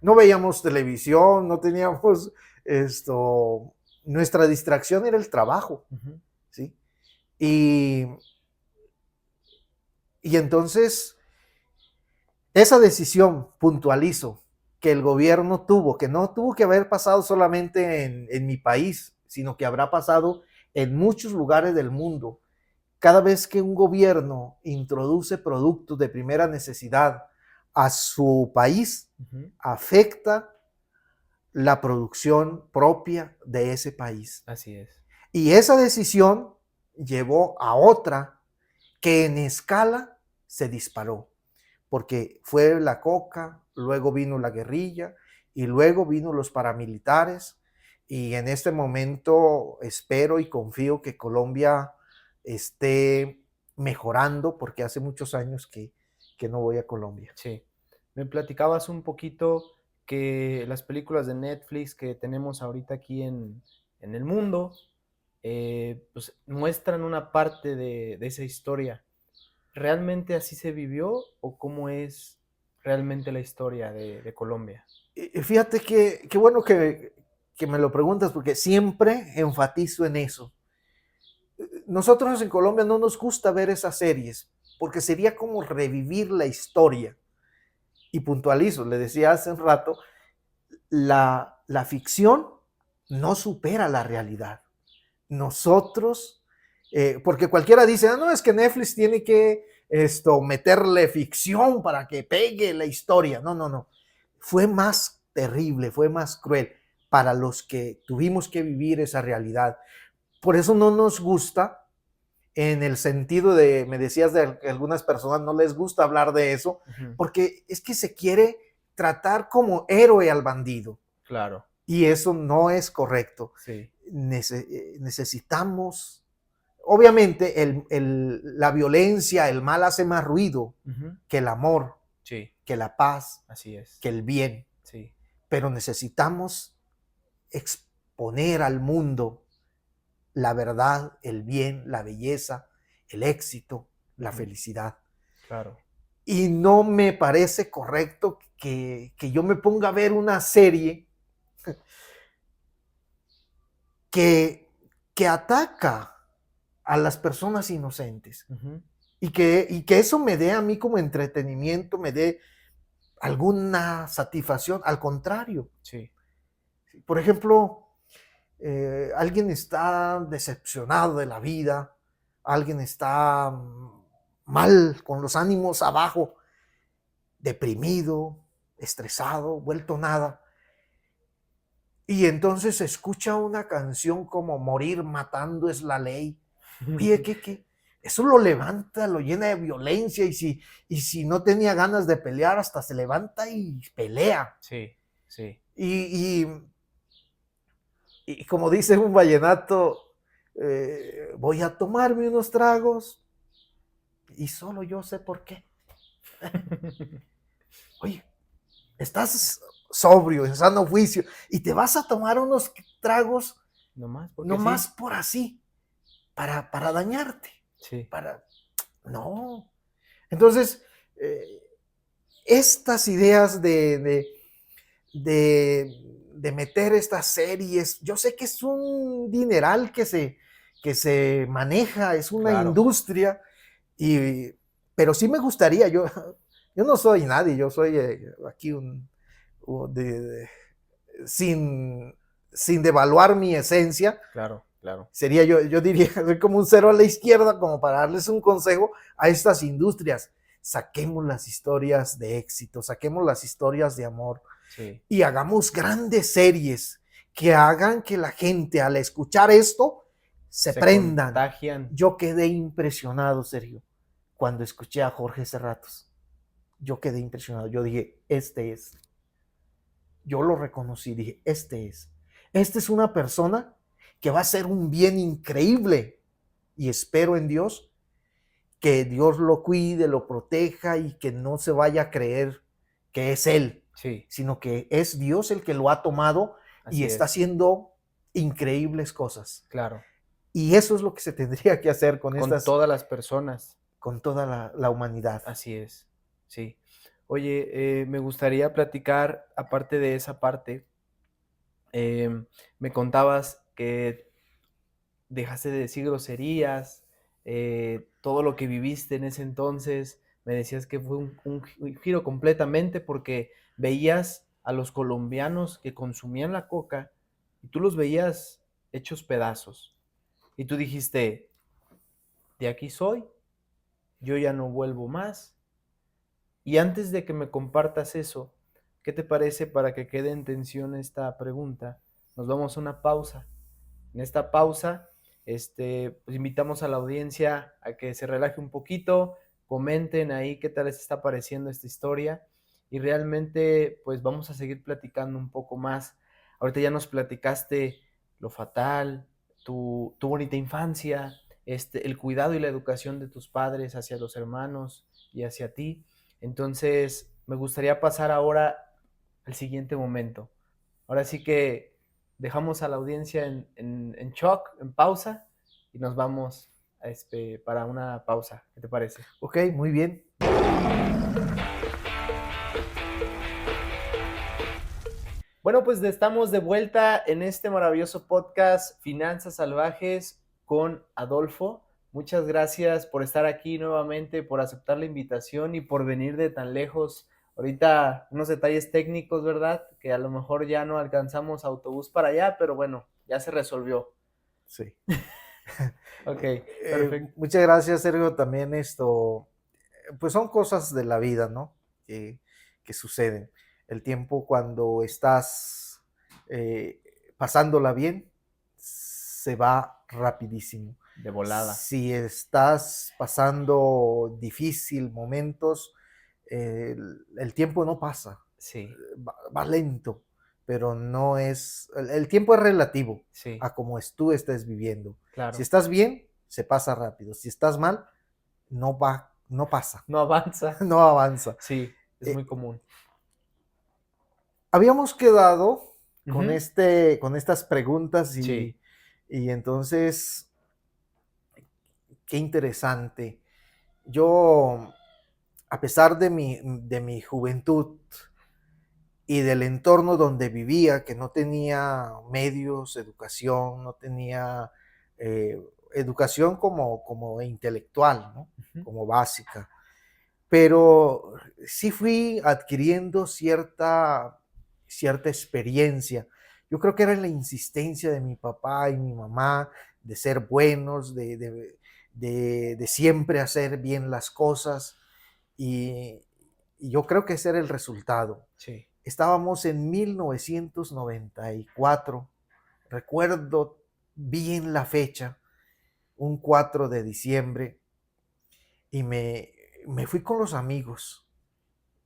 Speaker 2: no veíamos televisión, no teníamos nuestra distracción era el trabajo,
Speaker 1: ujú,
Speaker 2: ¿sí? Y, y entonces, esa decisión, puntualizo, que el gobierno tuvo, que no tuvo que haber pasado solamente en mi país, sino que habrá pasado en muchos lugares del mundo. Cada vez que un gobierno introduce productos de primera necesidad a su país,
Speaker 1: ujú.
Speaker 2: afecta la producción propia de ese país.
Speaker 1: Así es.
Speaker 2: Y esa decisión llevó a otra que en escala se disparó, porque fue la coca, luego vino la guerrilla y luego vino los paramilitares. Y en este momento espero y confío que Colombia esté mejorando, porque hace muchos años que no voy a Colombia.
Speaker 1: Sí. Me platicabas un poquito que las películas de Netflix que tenemos ahorita aquí en el mundo, pues muestran una parte de esa historia. ¿Realmente así se vivió o cómo es realmente la historia de Colombia?
Speaker 2: Y fíjate que qué bueno que me lo preguntas, porque siempre enfatizo en eso. Nosotros en Colombia no nos gusta ver esas series, porque sería como revivir la historia. Y puntualizo, le decía hace un rato, la ficción no supera la realidad. Nosotros, porque cualquiera dice, no, es que Netflix tiene que meterle ficción para que pegue la historia. No, no, no. Fue más terrible, fue más cruel para los que tuvimos que vivir esa realidad. Por eso no nos gusta, en el sentido de, me decías de que a algunas personas no les gusta hablar de eso,
Speaker 1: Ujú,
Speaker 2: porque es que se quiere tratar como héroe al bandido.
Speaker 1: claro,
Speaker 2: Y eso no es correcto.
Speaker 1: sí.
Speaker 2: Necesitamos, obviamente, la violencia, el mal hace más ruido
Speaker 1: Ujú,
Speaker 2: que el amor,
Speaker 1: sí,
Speaker 2: que la paz,
Speaker 1: así es.
Speaker 2: que el bien.
Speaker 1: Sí,
Speaker 2: Pero necesitamos exponer al mundo la verdad, el bien, la belleza, el éxito, la
Speaker 1: ujú,
Speaker 2: felicidad.
Speaker 1: claro.
Speaker 2: Y no me parece correcto que yo me ponga a ver una serie que, que ataca a las personas inocentes
Speaker 1: Ujú,
Speaker 2: y que eso me dé a mí como entretenimiento, me dé alguna satisfacción. Al contrario,
Speaker 1: sí,
Speaker 2: por ejemplo, alguien está decepcionado de la vida, alguien está mal, con los ánimos abajo, deprimido, estresado, vuelto nada. Y entonces escucha una canción como Morir matando es la ley. Oye, ¿qué? Eso lo levanta, lo llena de violencia y si no tenía ganas de pelear, hasta se levanta y pelea.
Speaker 1: sí, sí.
Speaker 2: Y, y, y como dice un vallenato, voy a tomarme unos tragos y solo yo sé por qué. Oye, estás sobrio, en sano juicio, y te vas a tomar unos tragos
Speaker 1: No más, porque
Speaker 2: nomás
Speaker 1: sí.
Speaker 2: por así, para dañarte,
Speaker 1: Sí.
Speaker 2: para... No. Entonces, eh, estas ideas de meter estas series, yo sé que es un dineral que se maneja, es una
Speaker 1: Claro.
Speaker 2: industria, y, pero sí me gustaría, yo no soy nadie, yo soy aquí sin, sin devaluar mi esencia,
Speaker 1: Claro, claro.
Speaker 2: sería yo diría, soy como un cero a la izquierda, como para darles un consejo a estas industrias. Saquemos las historias de éxito, saquemos las historias de amor
Speaker 1: Sí.
Speaker 2: y hagamos grandes series que hagan que la gente al escuchar esto se
Speaker 1: Se
Speaker 2: prendan.
Speaker 1: contagian.
Speaker 2: Yo quedé impresionado, Sergio, cuando escuché a Jorge Serratos. Yo quedé impresionado. Yo dije, este es. Yo lo reconocí, dije, este es. Esta es una persona que va a hacer un bien increíble y espero en Dios que Dios lo cuide, lo proteja y que no se vaya a creer que es Él,
Speaker 1: Sí,
Speaker 2: sino que es Dios el que lo ha tomado y
Speaker 1: así
Speaker 2: está
Speaker 1: es.
Speaker 2: haciendo increíbles cosas.
Speaker 1: Claro.
Speaker 2: Y eso es lo que se tendría que hacer
Speaker 1: Con todas las personas.
Speaker 2: con toda la humanidad.
Speaker 1: Así es, sí. Oye, me gustaría platicar, aparte de esa parte, me contabas que dejaste de decir groserías, todo lo que viviste en ese entonces, me decías que fue un giro completamente porque veías a los colombianos que consumían la coca y tú los veías hechos pedazos. Y tú dijiste, de aquí soy, yo ya no vuelvo más. Y antes de que me compartas eso, ¿qué te parece para que quede en tensión esta pregunta? Nos vamos a una pausa. En esta pausa, pues invitamos a la audiencia a que se relaje un poquito, comenten ahí qué tal les está pareciendo esta historia y realmente pues vamos a seguir platicando un poco más. Ahorita ya nos platicaste lo fatal, tu bonita infancia, el cuidado y la educación de tus padres hacia los hermanos y hacia ti. Entonces, me gustaría pasar ahora al siguiente momento. Ahora sí que dejamos a la audiencia en shock, en pausa, y nos vamos para una pausa. ¿Qué te parece?
Speaker 2: Ok, muy bien.
Speaker 1: Bueno, pues estamos de vuelta en este maravilloso podcast Finanzas Salvajes con Adolfo. Muchas gracias por estar aquí nuevamente, por aceptar la invitación y por venir de tan lejos. Ahorita unos detalles técnicos, ¿verdad? Que a lo mejor ya no alcanzamos autobús para allá, pero bueno, ya se resolvió.
Speaker 2: Sí.
Speaker 1: Ok, perfecto.
Speaker 2: Muchas gracias, Sergio. También pues son cosas de la vida, ¿no? Que suceden. El tiempo cuando estás eh, pasándola bien, se va rapidísimo.
Speaker 1: De volada.
Speaker 2: Si estás pasando difícil momentos, el tiempo no pasa,
Speaker 1: Sí,
Speaker 2: va lento, pero no es, el tiempo es relativo
Speaker 1: sí,
Speaker 2: a como tú estés viviendo. Si
Speaker 1: claro.
Speaker 2: estás bien, se pasa rápido. Si estás mal, no pasa,
Speaker 1: No avanza.
Speaker 2: no avanza.
Speaker 1: Sí, es muy común.
Speaker 2: Habíamos quedado con,
Speaker 1: Ujú.
Speaker 2: con estas preguntas
Speaker 1: Sí,
Speaker 2: y entonces, qué interesante. Yo, a pesar de mi juventud y del entorno donde vivía, que no tenía medios, educación, no tenía eh, educación como intelectual, ¿no?
Speaker 1: ujú,
Speaker 2: Como básica, pero sí fui adquiriendo cierta experiencia. Yo creo que era la insistencia de mi papá y mi mamá de ser buenos, de siempre hacer bien las cosas y, y yo creo que ese era el resultado.
Speaker 1: sí,
Speaker 2: Estábamos en 1994, recuerdo bien la fecha, un 4 de diciembre, y me fui con los amigos.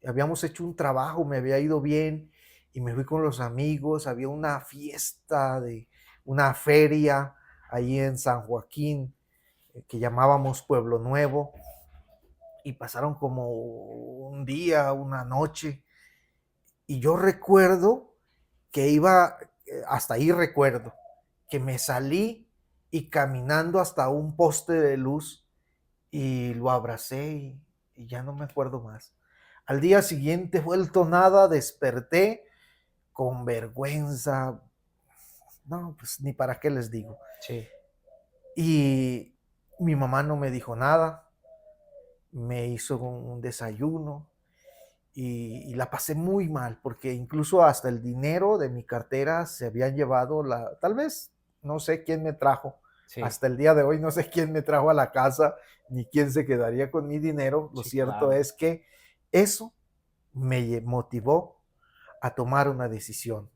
Speaker 2: Habíamos hecho un trabajo, me había ido bien, y me fui con los amigos. Había una fiesta, una feria ahí en San Joaquín, que llamábamos Pueblo Nuevo, y pasaron como un día, una noche, y yo recuerdo que iba, hasta ahí recuerdo, que me salí y caminando hasta un poste de luz y lo abracé y ya no me acuerdo más. Al día siguiente, vuelto nada, desperté con vergüenza. No, pues ni para qué les digo.
Speaker 1: sí.
Speaker 2: Y mi mamá no me dijo nada, me hizo un desayuno y la pasé muy mal porque incluso hasta el dinero de mi cartera se habían llevado, tal vez, no sé quién me trajo.
Speaker 1: Sí,
Speaker 2: Hasta el día de hoy no sé quién me trajo a la casa ni quién se quedaría con mi dinero. Lo
Speaker 1: sí,
Speaker 2: cierto
Speaker 1: claro.
Speaker 2: es que eso me motivó a tomar una decisión.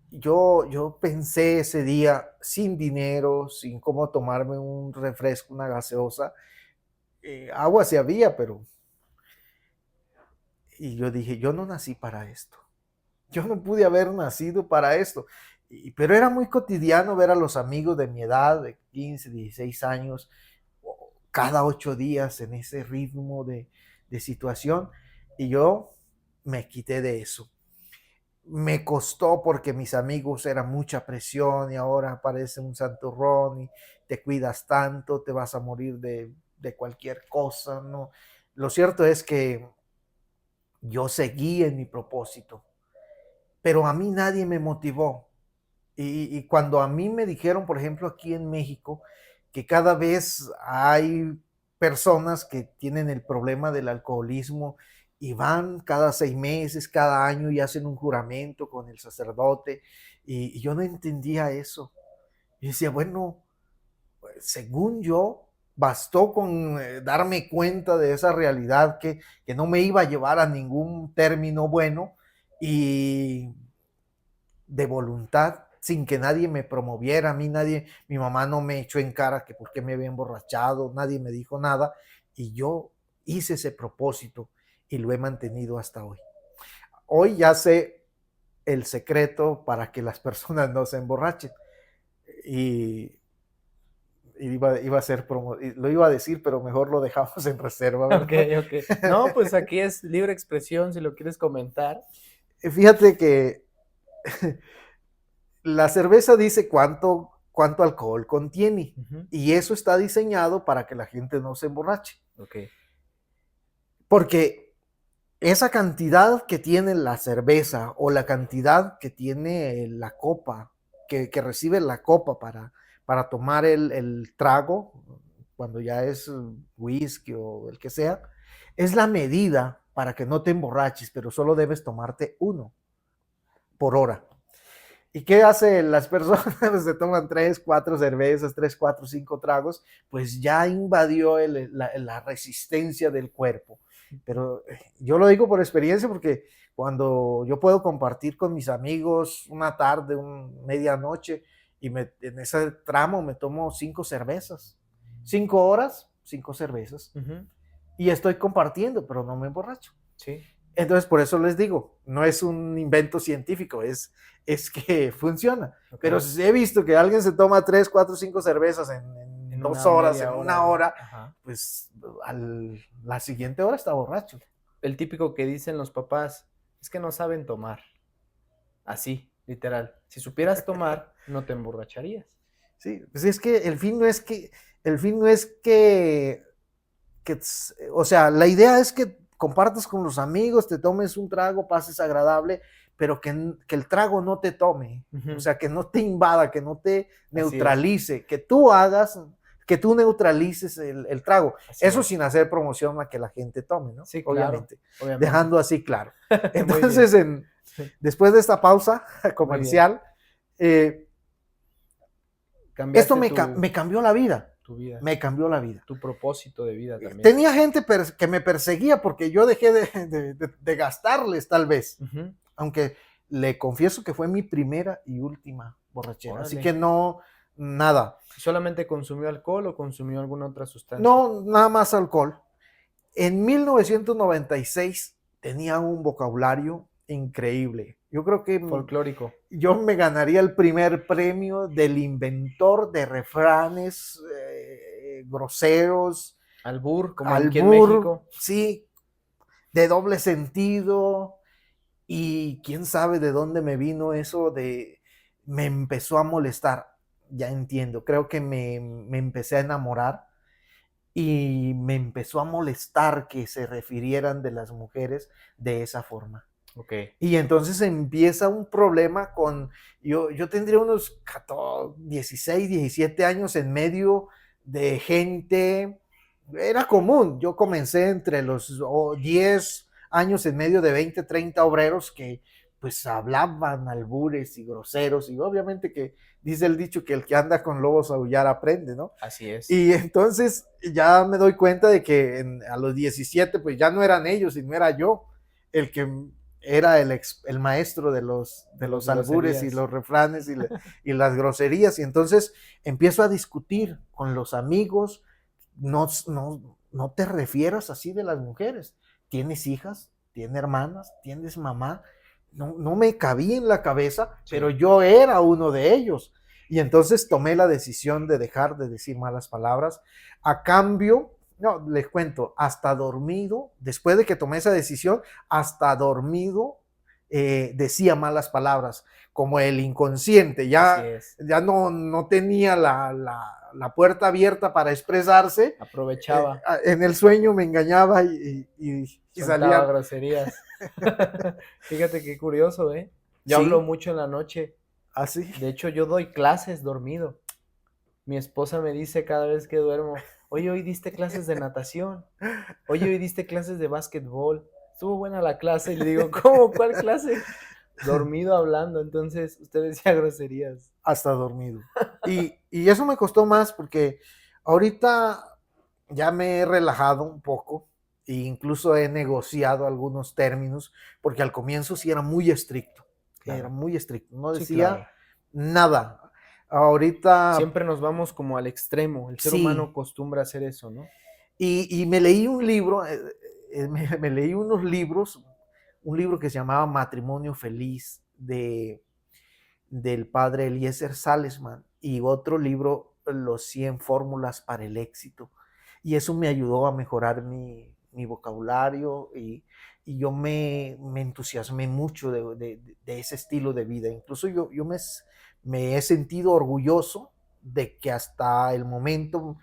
Speaker 2: Yo pensé ese día sin dinero, sin cómo tomarme un refresco, una gaseosa. Agua sí había, pero... Y yo dije, yo no nací para esto. Yo no pude haber nacido para esto. Pero era muy cotidiano ver a los amigos de mi edad, de 15, 16 años, cada 8 días en ese ritmo de situación. Y yo me quité de eso. me costó porque mis amigos era mucha presión y ahora parece un santurrón y te cuidas tanto, te vas a morir de cualquier cosa, ¿no? Lo cierto es que yo seguí en mi propósito, pero a mí nadie me motivó. Y cuando a mí me dijeron, por ejemplo, aquí en México, que cada vez hay personas que tienen el problema del alcoholismo y van cada 6 meses, cada año y hacen un juramento con el sacerdote, y yo no entendía eso. Y decía, bueno, pues, según yo, bastó con darme cuenta de esa realidad que no me iba a llevar a ningún término bueno y de voluntad, sin que nadie me promoviera, a mí nadie, mi mamá no me echó en cara que por qué me había emborrachado, nadie me dijo nada, y yo hice ese propósito y lo he mantenido hasta hoy. Hoy ya sé el secreto para que las personas no se emborrachen, y iba a ser lo iba a decir, pero mejor lo dejamos en reserva,
Speaker 1: Ok,
Speaker 2: ¿verdad?
Speaker 1: ok. No, pues aquí es libre expresión si lo quieres comentar.
Speaker 2: Fíjate que la cerveza dice cuánto alcohol contiene,
Speaker 1: Ujú.
Speaker 2: y eso está diseñado para que la gente no se emborrache.
Speaker 1: Ok.
Speaker 2: Porque esa cantidad que tiene la cerveza o la cantidad que tiene la copa, que recibe la copa para tomar el trago, cuando ya es whisky o el que sea, es la medida para que no te emborraches, pero solo debes tomarte uno por hora. ¿Y qué hacen las personas? Se toman 3, 4 cervezas, 3, 4, 5 tragos, pues ya invadió la resistencia del cuerpo. Pero yo lo digo por experiencia porque cuando yo puedo compartir con mis amigos una tarde, medianoche, y en ese tramo me tomo 5 cervezas. 5 horas, 5 cervezas.
Speaker 1: Ujú.
Speaker 2: Y estoy compartiendo, pero no me emborracho.
Speaker 1: Sí.
Speaker 2: Entonces, por eso les digo, no es un invento científico, es que funciona.
Speaker 1: Ok.
Speaker 2: Pero si he visto que alguien se toma 3, 4, 5 cervezas en
Speaker 1: En
Speaker 2: 2 horas,
Speaker 1: media
Speaker 2: en
Speaker 1: hora.
Speaker 2: 1 hora,
Speaker 1: Ajá.
Speaker 2: pues la siguiente hora está borracho.
Speaker 1: El típico que dicen los papás, es que no saben tomar. Así, literal. Si supieras tomar, no te emborracharías.
Speaker 2: Sí, pues es que el fin no es que, o sea, la idea es que compartas con los amigos, te tomes un trago, pases agradable, pero que el trago no te tome, o
Speaker 1: Ujú.
Speaker 2: sea, que no te invada, que no te
Speaker 1: Así es,
Speaker 2: neutralice, que tú neutralices el trago.
Speaker 1: así
Speaker 2: Eso
Speaker 1: es.
Speaker 2: sin hacer promoción a que la gente tome, ¿no?
Speaker 1: Sí, claro,
Speaker 2: Obviamente,
Speaker 1: obviamente.
Speaker 2: dejando así claro.
Speaker 1: Muy bien,
Speaker 2: Entonces, después de esta pausa
Speaker 1: muy bien.
Speaker 2: comercial, eh, esto
Speaker 1: Cambiaste
Speaker 2: me cambió la vida,
Speaker 1: tu vida,
Speaker 2: me cambió la vida.
Speaker 1: tu propósito de vida también.
Speaker 2: Tenía gente que me perseguía porque yo dejé de gastarles tal vez,
Speaker 1: Ujú.
Speaker 2: aunque le confieso que fue mi primera y última borrachera, así que
Speaker 1: Órale.
Speaker 2: no, nada,
Speaker 1: ¿Solamente consumió alcohol o consumió alguna otra sustancia?
Speaker 2: no, nada más alcohol. En 1996 tenía un vocabulario increíble. Yo creo que
Speaker 1: Folclórico.
Speaker 2: yo me ganaría el primer premio del inventor de refranes groseros,
Speaker 1: Albur, como aquí en
Speaker 2: albur,
Speaker 1: México.
Speaker 2: sí, de doble sentido, y quién sabe de dónde me vino eso me empezó a molestar, ya entiendo, creo que me empecé a enamorar y me empezó a molestar que se refirieran de las mujeres de esa forma.
Speaker 1: Ok.
Speaker 2: Y entonces empieza un problema yo tendría unos 14, 16, 17 años en medio de gente, era común, yo comencé entre los 10 años en medio de 20, 30 obreros que pues hablaban albures y groseros, y obviamente que dice el dicho que el que anda con lobos a aullar aprende, ¿no?
Speaker 1: Así es.
Speaker 2: Y entonces ya me doy cuenta de que a los 17 pues ya no eran ellos, sino era yo el que era el maestro de
Speaker 1: De las
Speaker 2: los albures y
Speaker 1: groserías.
Speaker 2: los refranes y las groserías. Y entonces empiezo a discutir con los amigos, no te refieras así de las mujeres. ¿Tienes hijas? ¿Tienes hermanas? ¿Tienes mamá? No me cabía en la cabeza,
Speaker 1: Sí.
Speaker 2: pero yo era uno de ellos. Y entonces tomé la decisión de dejar de decir malas palabras. A cambio, no, les cuento, hasta dormido, después de que tomé esa decisión, hasta dormido decía malas palabras, como el inconsciente,
Speaker 1: Así
Speaker 2: ya,
Speaker 1: es.
Speaker 2: ya no tenía la puerta abierta para expresarse.
Speaker 1: Aprovechaba,
Speaker 2: En el sueño me engañaba y
Speaker 1: soltaba
Speaker 2: salía
Speaker 1: groserías. Fíjate qué curioso, ¿eh? Yo hablo
Speaker 2: sí,
Speaker 1: mucho en la noche.
Speaker 2: así.
Speaker 1: De hecho, yo doy clases dormido. Mi esposa me dice cada vez que duermo, oye, hoy diste clases de natación. Oye, hoy diste clases de básquetbol. Estuvo buena la clase. Y le digo, ¿cómo? ¿Cuál clase? Dormido hablando. Entonces, usted decía groserías.
Speaker 2: Hasta dormido. Y eso me costó más porque ahorita ya me he relajado un poco e incluso he negociado algunos términos, porque al comienzo sí era
Speaker 1: Claro.
Speaker 2: muy estricto, no
Speaker 1: Sí,
Speaker 2: decía
Speaker 1: claro.
Speaker 2: nada. Ahorita
Speaker 1: Siempre nos vamos como al extremo. El ser humano
Speaker 2: sí,
Speaker 1: acostumbra a hacer eso, ¿no?
Speaker 2: y me leí un libro, me leí unos libros, un libro que se llamaba Matrimonio Feliz del padre Eliezer Salesman y otro libro, Los 100 fórmulas para el éxito. Y eso me ayudó a mejorar mi vocabulario y yo me entusiasmé mucho de ese estilo de vida. Incluso yo me he sentido orgulloso de que hasta el momento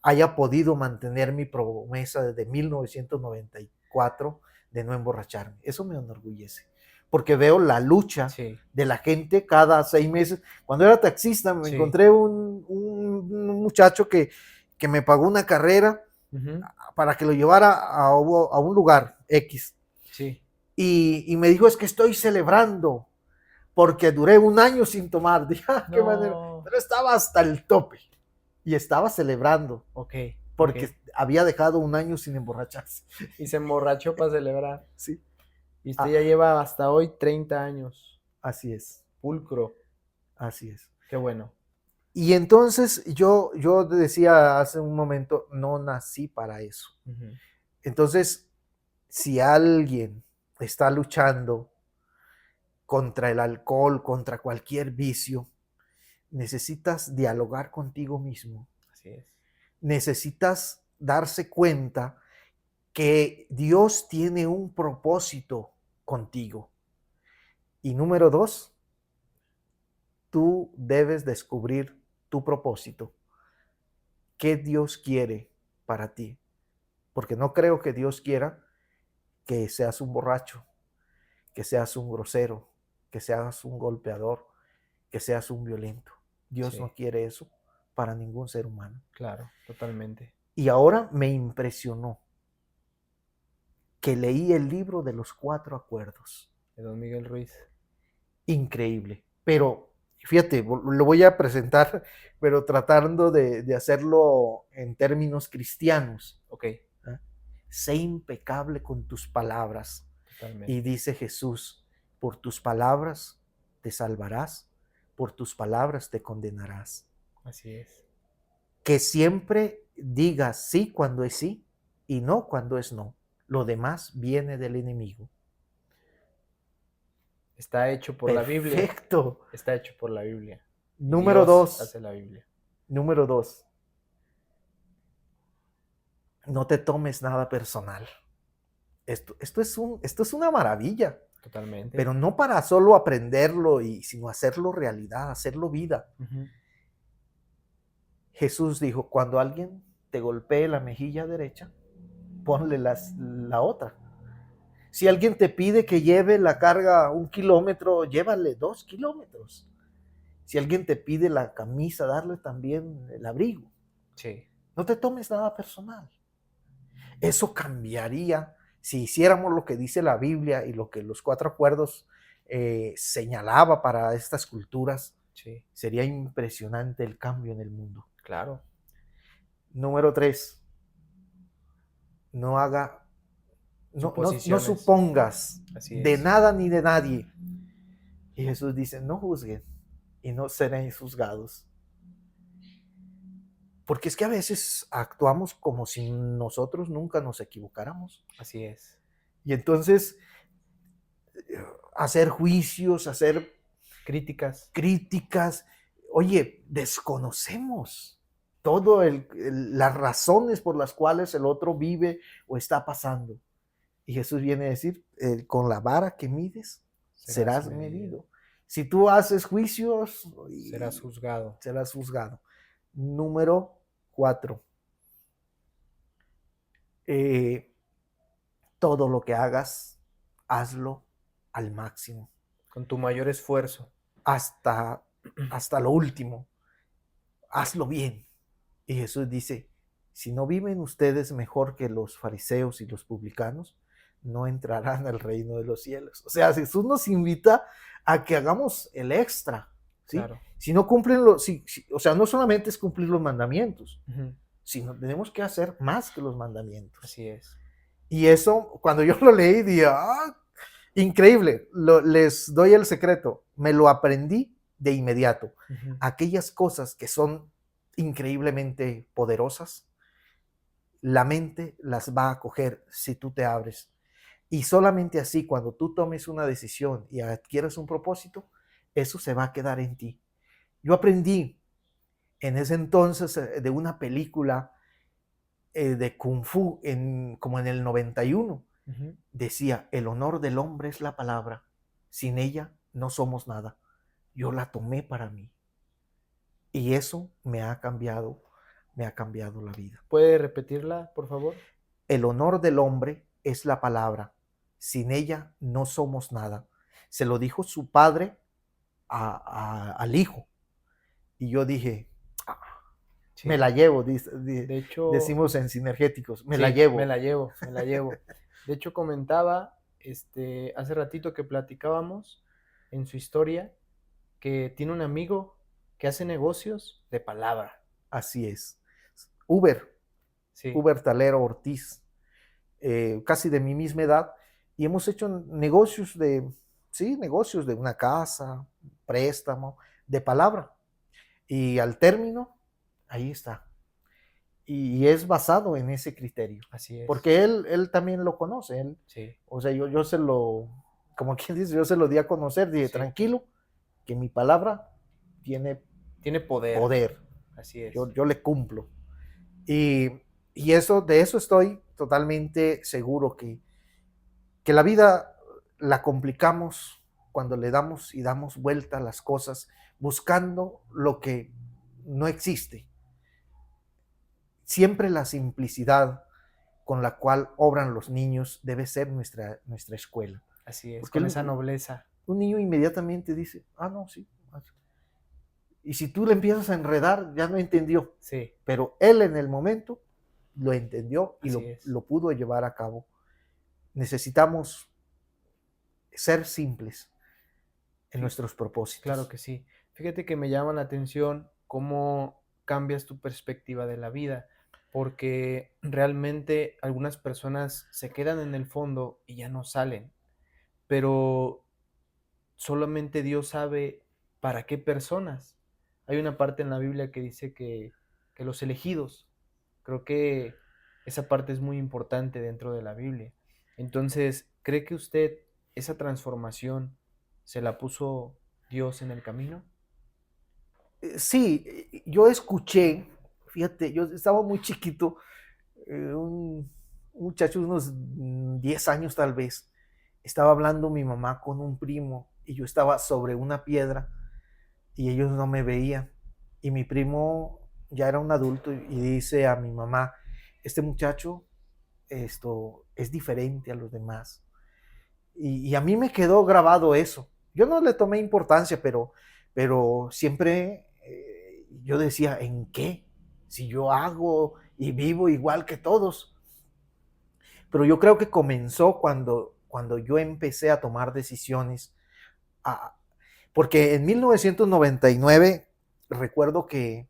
Speaker 2: haya podido mantener mi promesa desde 1994 de no emborracharme. Eso me enorgullece, porque veo la lucha
Speaker 1: Sí,
Speaker 2: de la gente cada 6 meses. Cuando era taxista me
Speaker 1: sí.
Speaker 2: encontré un muchacho que me pagó una carrera
Speaker 1: Ujú,
Speaker 2: para que lo llevara a un lugar X.
Speaker 1: sí.
Speaker 2: Y me dijo, es que estoy celebrando porque duré un año sin tomar. Dije, ah, qué manera.
Speaker 1: No.
Speaker 2: Pero estaba hasta el tope y estaba celebrando
Speaker 1: Ok, ok.
Speaker 2: porque había dejado un año sin emborracharse.
Speaker 1: Y se emborrachó para celebrar.
Speaker 2: Sí,
Speaker 1: Y usted ya
Speaker 2: ah,
Speaker 1: lleva hasta hoy 30 años.
Speaker 2: así es,
Speaker 1: Pulcro.
Speaker 2: así es.
Speaker 1: Qué bueno.
Speaker 2: Y entonces yo decía hace un momento, no nací para eso.
Speaker 1: Ujú,
Speaker 2: Entonces, si alguien está luchando contra el alcohol, contra cualquier vicio, necesitas dialogar contigo mismo.
Speaker 1: así es.
Speaker 2: Necesitas darse cuenta que Dios tiene un propósito contigo. Y número dos, tú debes descubrir tu propósito. ¿Qué Dios quiere para ti? Porque no creo que Dios quiera que seas un borracho, que seas un grosero, que seas un golpeador, que seas un violento. Dios
Speaker 1: Sí,
Speaker 2: no quiere eso para ningún ser humano.
Speaker 1: claro, totalmente.
Speaker 2: Y ahora me impresionó que leí el libro de los 4 acuerdos.
Speaker 1: De don Miguel Ruiz.
Speaker 2: Increíble. Pero fíjate, lo voy a presentar, pero tratando de hacerlo en términos cristianos.
Speaker 1: Ok,
Speaker 2: ¿eh? Sé impecable con tus palabras. Y
Speaker 1: totalmente.
Speaker 2: dice Jesús, por tus palabras te salvarás, por tus palabras te condenarás.
Speaker 1: Así es.
Speaker 2: Que siempre digas sí cuando es sí y no cuando es no. Lo demás viene del enemigo.
Speaker 1: Está hecho por la Biblia.
Speaker 2: Perfecto.
Speaker 1: Está hecho por la Biblia. Y
Speaker 2: Número
Speaker 1: Dios
Speaker 2: dos.
Speaker 1: hace la Biblia.
Speaker 2: Número dos. No te tomes nada personal. Esto es una maravilla,
Speaker 1: Totalmente.
Speaker 2: pero no para solo aprenderlo, sino hacerlo realidad, hacerlo vida.
Speaker 1: Ujú,
Speaker 2: Jesús dijo, cuando alguien te golpee la mejilla derecha, ponle la otra. Si alguien te pide que lleve la carga 1 kilómetro, llévale 2 kilómetros. Si alguien te pide la camisa, darle también el abrigo.
Speaker 1: sí,
Speaker 2: No te tomes nada personal. Eso cambiaría si hiciéramos lo que dice la Biblia y lo que los 4 acuerdos señalaba para estas culturas.
Speaker 1: sí,
Speaker 2: Sería impresionante el cambio en el mundo.
Speaker 1: claro.
Speaker 2: Número 3, no haga, no
Speaker 1: Suposiciones.
Speaker 2: supongas
Speaker 1: Así
Speaker 2: de
Speaker 1: es.
Speaker 2: nada ni de nadie. Y Jesús dice, no juzguen y no seréis juzgados. Porque es que a veces actuamos como si nosotros nunca nos equivocáramos.
Speaker 1: Así es.
Speaker 2: Y entonces hacer juicios, hacer
Speaker 1: Críticas.
Speaker 2: críticas. Oye, desconocemos todo las razones por las cuales el otro vive o está pasando. Y Jesús viene a decir, con la vara que mides,
Speaker 1: Serás
Speaker 2: serás
Speaker 1: medido.
Speaker 2: medido. Si tú haces juicios,
Speaker 1: Serás juzgado.
Speaker 2: serás juzgado. Número 4. Todo lo que hagas, hazlo al máximo,
Speaker 1: Con tu mayor esfuerzo.
Speaker 2: hasta lo último. Hazlo bien. Y Jesús dice, si no viven ustedes mejor que los fariseos y los publicanos, no entrarán al reino de los cielos. O sea, Jesús nos invita a que hagamos el extra, ¿sí?
Speaker 1: Claro.
Speaker 2: Si no cumplen o sea, no solamente es cumplir los mandamientos, sino tenemos que hacer más que los mandamientos.
Speaker 1: Así es.
Speaker 2: Y eso, cuando yo lo leí, dije, increíble, les doy el secreto, me lo aprendí de inmediato. Aquellas cosas que son increíblemente poderosas, la mente las va a coger si tú te abres. Y solamente así, cuando tú tomes una decisión y adquieras un propósito, eso se va a quedar en ti. Yo aprendí en ese entonces de una película de Kung Fu, como en el 91. Decía, el honor del hombre es la palabra, sin ella no somos nada. Yo la tomé para mí. Y eso me ha cambiado la vida.
Speaker 1: ¿Puede repetirla, por favor?
Speaker 2: El honor del hombre es la palabra, sin ella no somos nada. Se lo dijo su padre al hijo. Y yo dije, sí, me la llevo,
Speaker 1: de hecho,
Speaker 2: decimos en Sinergéticos, me la llevo.
Speaker 1: Me la llevo. De hecho, comentaba hace ratito que platicábamos en su historia que tiene un amigo que hace negocios de palabra.
Speaker 2: Así es. Uber Talero Ortiz, casi de mi misma edad, y hemos hecho negocios de una casa, préstamo, de palabra. Y al término, ahí está. Y es basado en ese criterio.
Speaker 1: Así es.
Speaker 2: Porque él también lo conoce. O sea, yo se lo, como quien dice, yo se lo di a conocer. Dije, tranquilo, que mi palabra tiene poder.
Speaker 1: Así es.
Speaker 2: Yo le cumplo. Y de eso estoy totalmente seguro, que la vida la complicamos cuando le damos vuelta a las cosas, buscando lo que no existe. Siempre la simplicidad con la cual obran los niños debe ser nuestra escuela.
Speaker 1: Así es, porque con esa nobleza.
Speaker 2: Un niño inmediatamente dice, no, sí. Y si tú le empiezas a enredar, ya no entendió.
Speaker 1: Sí.
Speaker 2: Pero él en el momento lo entendió y lo pudo llevar a cabo. Necesitamos ser simples en nuestros propósitos.
Speaker 1: Claro que sí. Fíjate que me llama la atención cómo cambias tu perspectiva de la vida, porque realmente algunas personas se quedan en el fondo y ya no salen, pero solamente Dios sabe para qué personas. Hay una parte en la Biblia que dice que los elegidos, creo que esa parte es muy importante dentro de la Biblia. Entonces, ¿cree que usted esa transformación se la puso Dios en el camino?
Speaker 2: Sí, yo escuché, fíjate, yo estaba muy chiquito, un muchacho de unos 10 años tal vez, estaba hablando mi mamá con un primo y yo estaba sobre una piedra y ellos no me veían. Y mi primo ya era un adulto y dice a mi mamá, este muchacho es diferente a los demás. Y a mí me quedó grabado eso. Yo no le tomé importancia, pero siempre yo decía, ¿en qué? Si yo hago y vivo igual que todos. Pero yo creo que comenzó cuando yo empecé a tomar decisiones. Porque en 1999 recuerdo que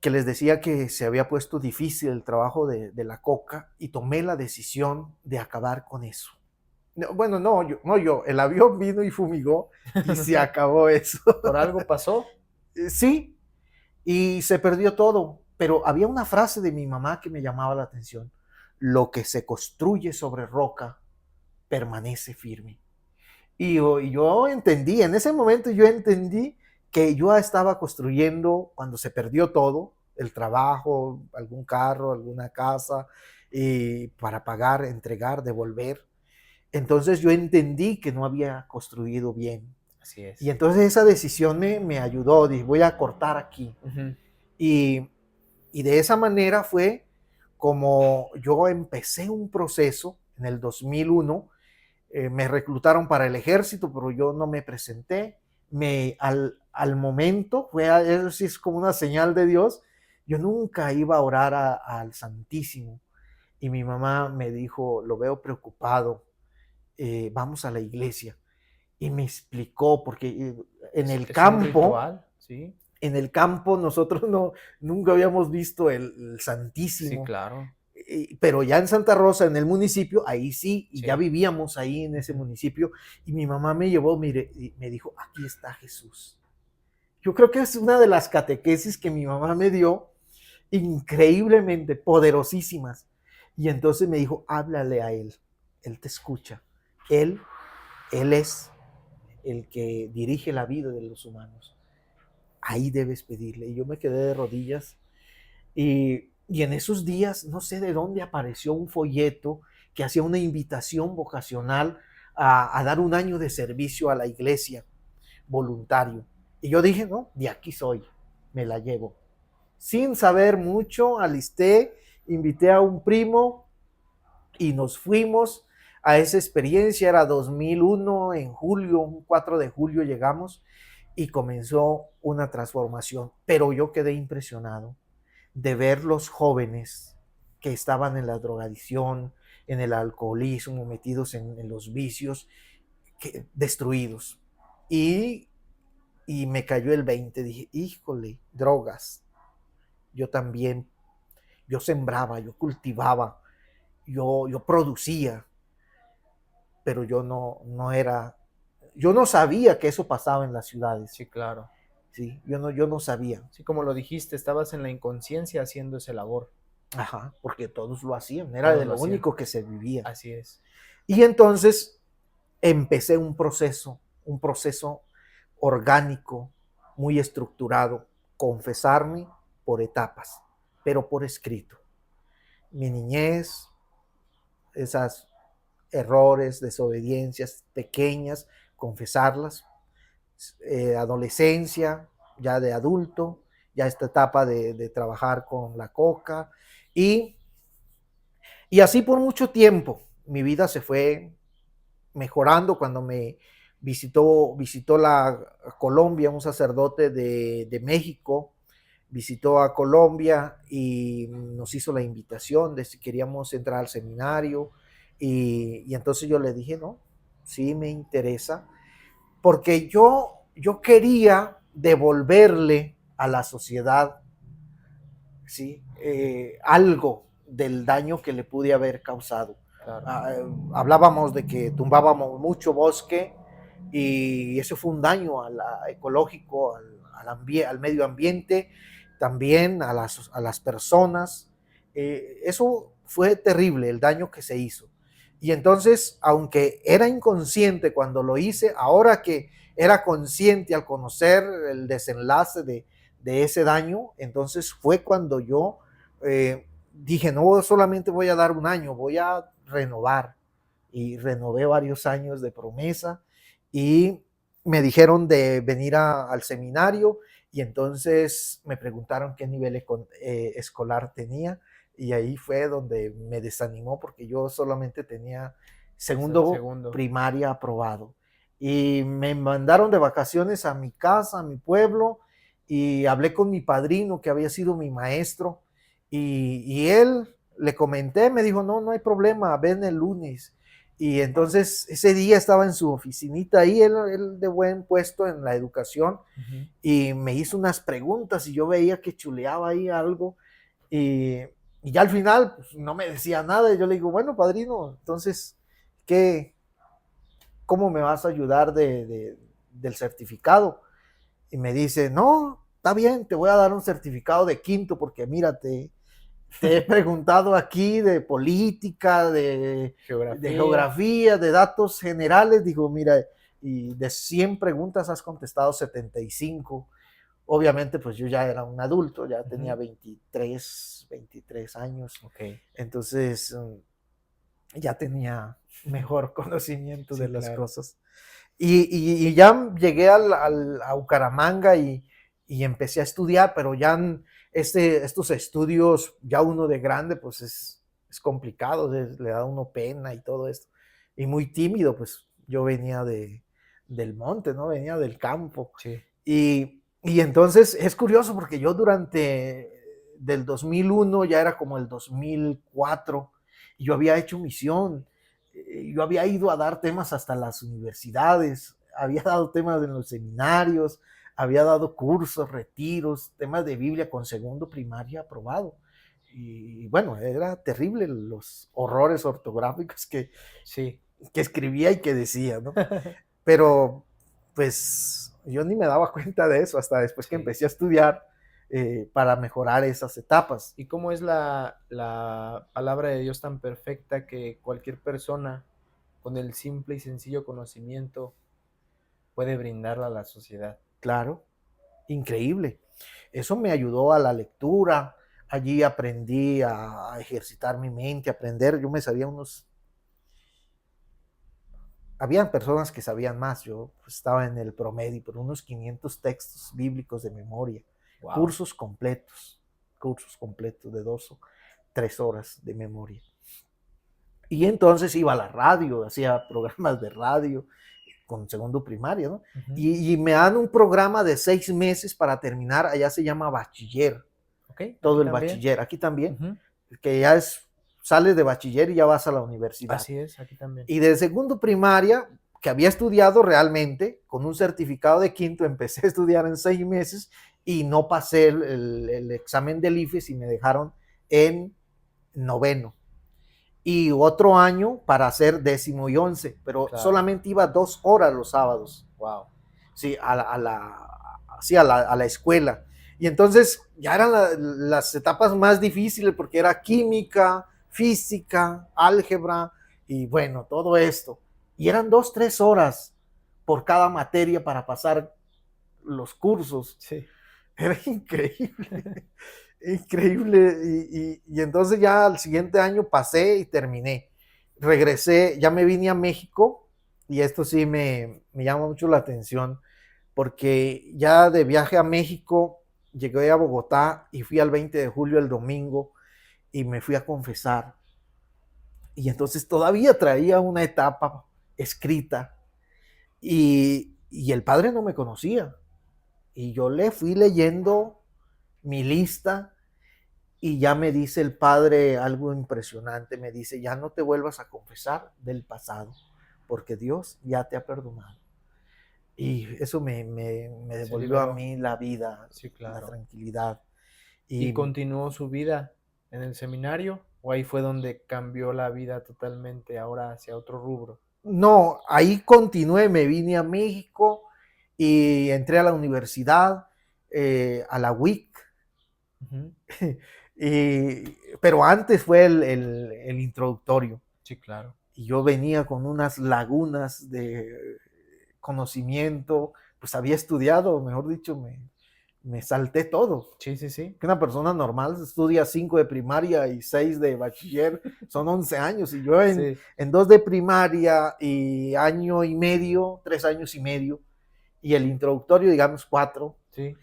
Speaker 2: les decía que se había puesto difícil el trabajo de la coca y tomé la decisión de acabar con eso. Bueno, no yo, el avión vino y fumigó y se acabó eso.
Speaker 1: ¿Por algo pasó?
Speaker 2: Sí, y se perdió todo, pero había una frase de mi mamá que me llamaba la atención: lo que se construye sobre roca permanece firme. Y yo entendí, en ese momento yo entendí que yo estaba construyendo, cuando se perdió todo, el trabajo, algún carro, alguna casa, para pagar, entregar, devolver. Entonces yo entendí que no había construido bien.
Speaker 1: Así es.
Speaker 2: Y entonces esa decisión me ayudó, dije, voy a cortar aquí. Y, y de esa manera fue como yo empecé un proceso en el 2001. Me reclutaron para el ejército, pero yo no me presenté. Al momento, eso sí es como una señal de Dios, yo nunca iba a orar al Santísimo. Y mi mamá me dijo, lo veo preocupado, vamos a la iglesia. Y me explicó, porque en el
Speaker 1: Es un
Speaker 2: campo,
Speaker 1: ritual, ¿sí?
Speaker 2: nosotros nunca habíamos visto el
Speaker 1: Sí,
Speaker 2: Santísimo.
Speaker 1: claro.
Speaker 2: Pero ya en Santa Rosa, en el municipio, ahí sí, y
Speaker 1: Sí.
Speaker 2: ya vivíamos ahí en ese municipio, y mi mamá me llevó, mire, y me dijo, aquí está Jesús. Yo creo que es una de las catequesis que mi mamá me dio, increíblemente poderosísimas. Y entonces me dijo, háblale a él te escucha, él es el que dirige la vida de los humanos. Ahí debes pedirle. Y yo me quedé de rodillas. Y en esos días, no sé de dónde apareció un folleto que hacía una invitación vocacional a dar un año de servicio a la iglesia, voluntario. Y yo dije, no, de aquí soy, me la llevo. Sin saber mucho, alisté, invité a un primo y nos fuimos a esa experiencia. Era 2001, en julio, un 4 de julio llegamos y comenzó una transformación. Pero yo quedé impresionado de ver los jóvenes que estaban en la drogadicción, en el alcoholismo, metidos en los vicios, destruidos. Y, y me cayó el 20, dije, híjole, drogas. Yo también, yo sembraba, yo cultivaba, yo producía, pero yo no sabía que eso pasaba en las ciudades.
Speaker 1: Sí, claro.
Speaker 2: Sí, yo no sabía.
Speaker 1: Sí, como lo dijiste, estabas en la inconsciencia haciendo esa labor.
Speaker 2: Ajá, porque todos lo hacían, era
Speaker 1: Todos
Speaker 2: de
Speaker 1: lo
Speaker 2: lo
Speaker 1: hacían.
Speaker 2: único que se vivía.
Speaker 1: Así es.
Speaker 2: Y entonces empecé un proceso orgánico, muy estructurado, confesarme por etapas, pero por escrito. Mi niñez, esas errores, desobediencias pequeñas, confesarlas, adolescencia, ya de adulto, ya esta etapa de trabajar con la coca, y, y así por mucho tiempo. Mi vida se fue mejorando cuando me visitó la Colombia, un sacerdote de México, visitó a Colombia y nos hizo la invitación de si queríamos entrar al seminario, y entonces yo le dije, no, sí me interesa, porque yo quería devolverle a la sociedad, ¿sí? Algo del daño que le pude haber causado. Claro. Hablábamos de que tumbábamos mucho bosque y eso fue un daño ecológico, al medio ambiente, también a las personas. Eso fue terrible, el daño que se hizo. Y entonces, aunque era inconsciente cuando lo hice, ahora que era consciente al conocer el desenlace de ese daño, entonces fue cuando yo dije, no solamente voy a dar un año, voy a renovar. Y renové varios años de promesa y me dijeron de venir al seminario, y entonces me preguntaron qué nivel escolar tenía, y ahí fue donde me desanimó porque yo solamente tenía segundo primaria aprobado. Y me mandaron de vacaciones a mi casa, a mi pueblo, y hablé con mi padrino que había sido mi maestro, y él le comenté, me dijo, no hay problema, ven el lunes. Y entonces ese día estaba en su oficinita ahí, él de buen puesto en la educación, y me hizo unas preguntas y yo veía que chuleaba ahí algo, y ya al final pues, no me decía nada, y yo le digo, bueno, padrino, entonces, ¿cómo me vas a ayudar del certificado? Y me dice, no, está bien, te voy a dar un certificado de quinto, porque mírate, te he preguntado aquí de política, de geografía, de datos generales. Digo, mira, y de 100 preguntas has contestado 75. Obviamente, pues yo ya era un adulto, ya tenía
Speaker 1: Ujú.
Speaker 2: 23 años,
Speaker 1: Ok,
Speaker 2: entonces ya tenía mejor conocimiento de
Speaker 1: sí,
Speaker 2: las
Speaker 1: claro.
Speaker 2: cosas. Y ya llegué a Bucaramanga y empecé a estudiar, pero ya estos estudios, ya uno de grande, pues es complicado, le da a uno pena y todo esto. Y muy tímido, pues yo venía del monte, ¿no? Venía del campo.
Speaker 1: Sí,
Speaker 2: Y entonces es curioso porque yo durante del 2001 ya era como el 2004 y yo había hecho misión, yo había ido a dar temas hasta las universidades, había dado temas en los seminarios, había dado cursos, retiros, temas de Biblia con segundo primaria aprobado. Y bueno, era terrible los horrores ortográficos
Speaker 1: sí.
Speaker 2: que escribía y que decía, ¿no? Pero pues yo ni me daba cuenta de eso hasta después que
Speaker 1: Sí.
Speaker 2: empecé a estudiar para mejorar esas etapas.
Speaker 1: ¿Y cómo es la palabra de Dios tan perfecta que cualquier persona con el simple y sencillo conocimiento puede brindarla a la sociedad?
Speaker 2: Claro, increíble. Eso me ayudó a la lectura. Allí aprendí a ejercitar mi mente, a aprender. Yo me sabía habían personas que sabían más. Yo pues, estaba en el promedio, pero unos 500 textos bíblicos de memoria.
Speaker 1: Wow.
Speaker 2: Cursos completos, cursos completos de 2 o 3 horas de memoria. Y entonces iba a la radio, hacía programas de radio con segundo primaria, ¿no? Y me dan un programa de 6 meses para terminar, allá se llama bachiller,
Speaker 1: Ok,
Speaker 2: todo
Speaker 1: aquí
Speaker 2: el
Speaker 1: también.
Speaker 2: bachiller, aquí también,
Speaker 1: Ujú.
Speaker 2: que ya sales de bachiller y ya vas a la universidad.
Speaker 1: Así es, aquí también.
Speaker 2: Y de segundo primaria, que había estudiado realmente, con un certificado de quinto, empecé a estudiar en 6 meses y no pasé el examen del IFES y me dejaron en noveno y otro año para hacer 10º y 11, pero
Speaker 1: Claro.
Speaker 2: solamente iba 2 horas los sábados,
Speaker 1: Wow.
Speaker 2: sí, sí, a la escuela. Y entonces ya eran las etapas más difíciles porque era química, física, álgebra y bueno, todo esto. Y eran 2, 3 horas por cada materia para pasar los cursos.
Speaker 1: Sí.
Speaker 2: Era increíble, increíble. Y entonces ya al siguiente año pasé y terminé. Regresé, ya me vine a México y esto sí me llama mucho la atención porque ya de viaje a México llegué a Bogotá y fui al 20 de julio el domingo y me fui a confesar. Y entonces todavía traía una etapa escrita y el padre no me conocía. Y yo le fui leyendo mi lista y ya me dice el padre algo impresionante, me dice, ya no te vuelvas a confesar del pasado, porque Dios ya te ha perdonado. Y eso me
Speaker 1: Se
Speaker 2: devolvió a
Speaker 1: liberó.
Speaker 2: mí la vida,
Speaker 1: Sí,
Speaker 2: la
Speaker 1: claro.
Speaker 2: tranquilidad.
Speaker 1: ¿Y
Speaker 2: Y
Speaker 1: continuó su vida en el seminario? ¿O ahí fue donde cambió la vida totalmente ahora hacia otro rubro?
Speaker 2: no, ahí continué, me vine a México y entré a la universidad, a la WIC,
Speaker 1: Ujú.
Speaker 2: pero antes fue el introductorio.
Speaker 1: Sí, claro.
Speaker 2: Y yo venía con unas lagunas de conocimiento, pues había estudiado, mejor dicho, me salté todo.
Speaker 1: Sí, sí, sí.
Speaker 2: Que una persona normal estudia 5 de primaria y 6 de bachiller, son 11 años, y yo
Speaker 1: Sí,
Speaker 2: en 2 de primaria y año y medio, 3 años y medio, y el introductorio, digamos, 4.
Speaker 1: sí.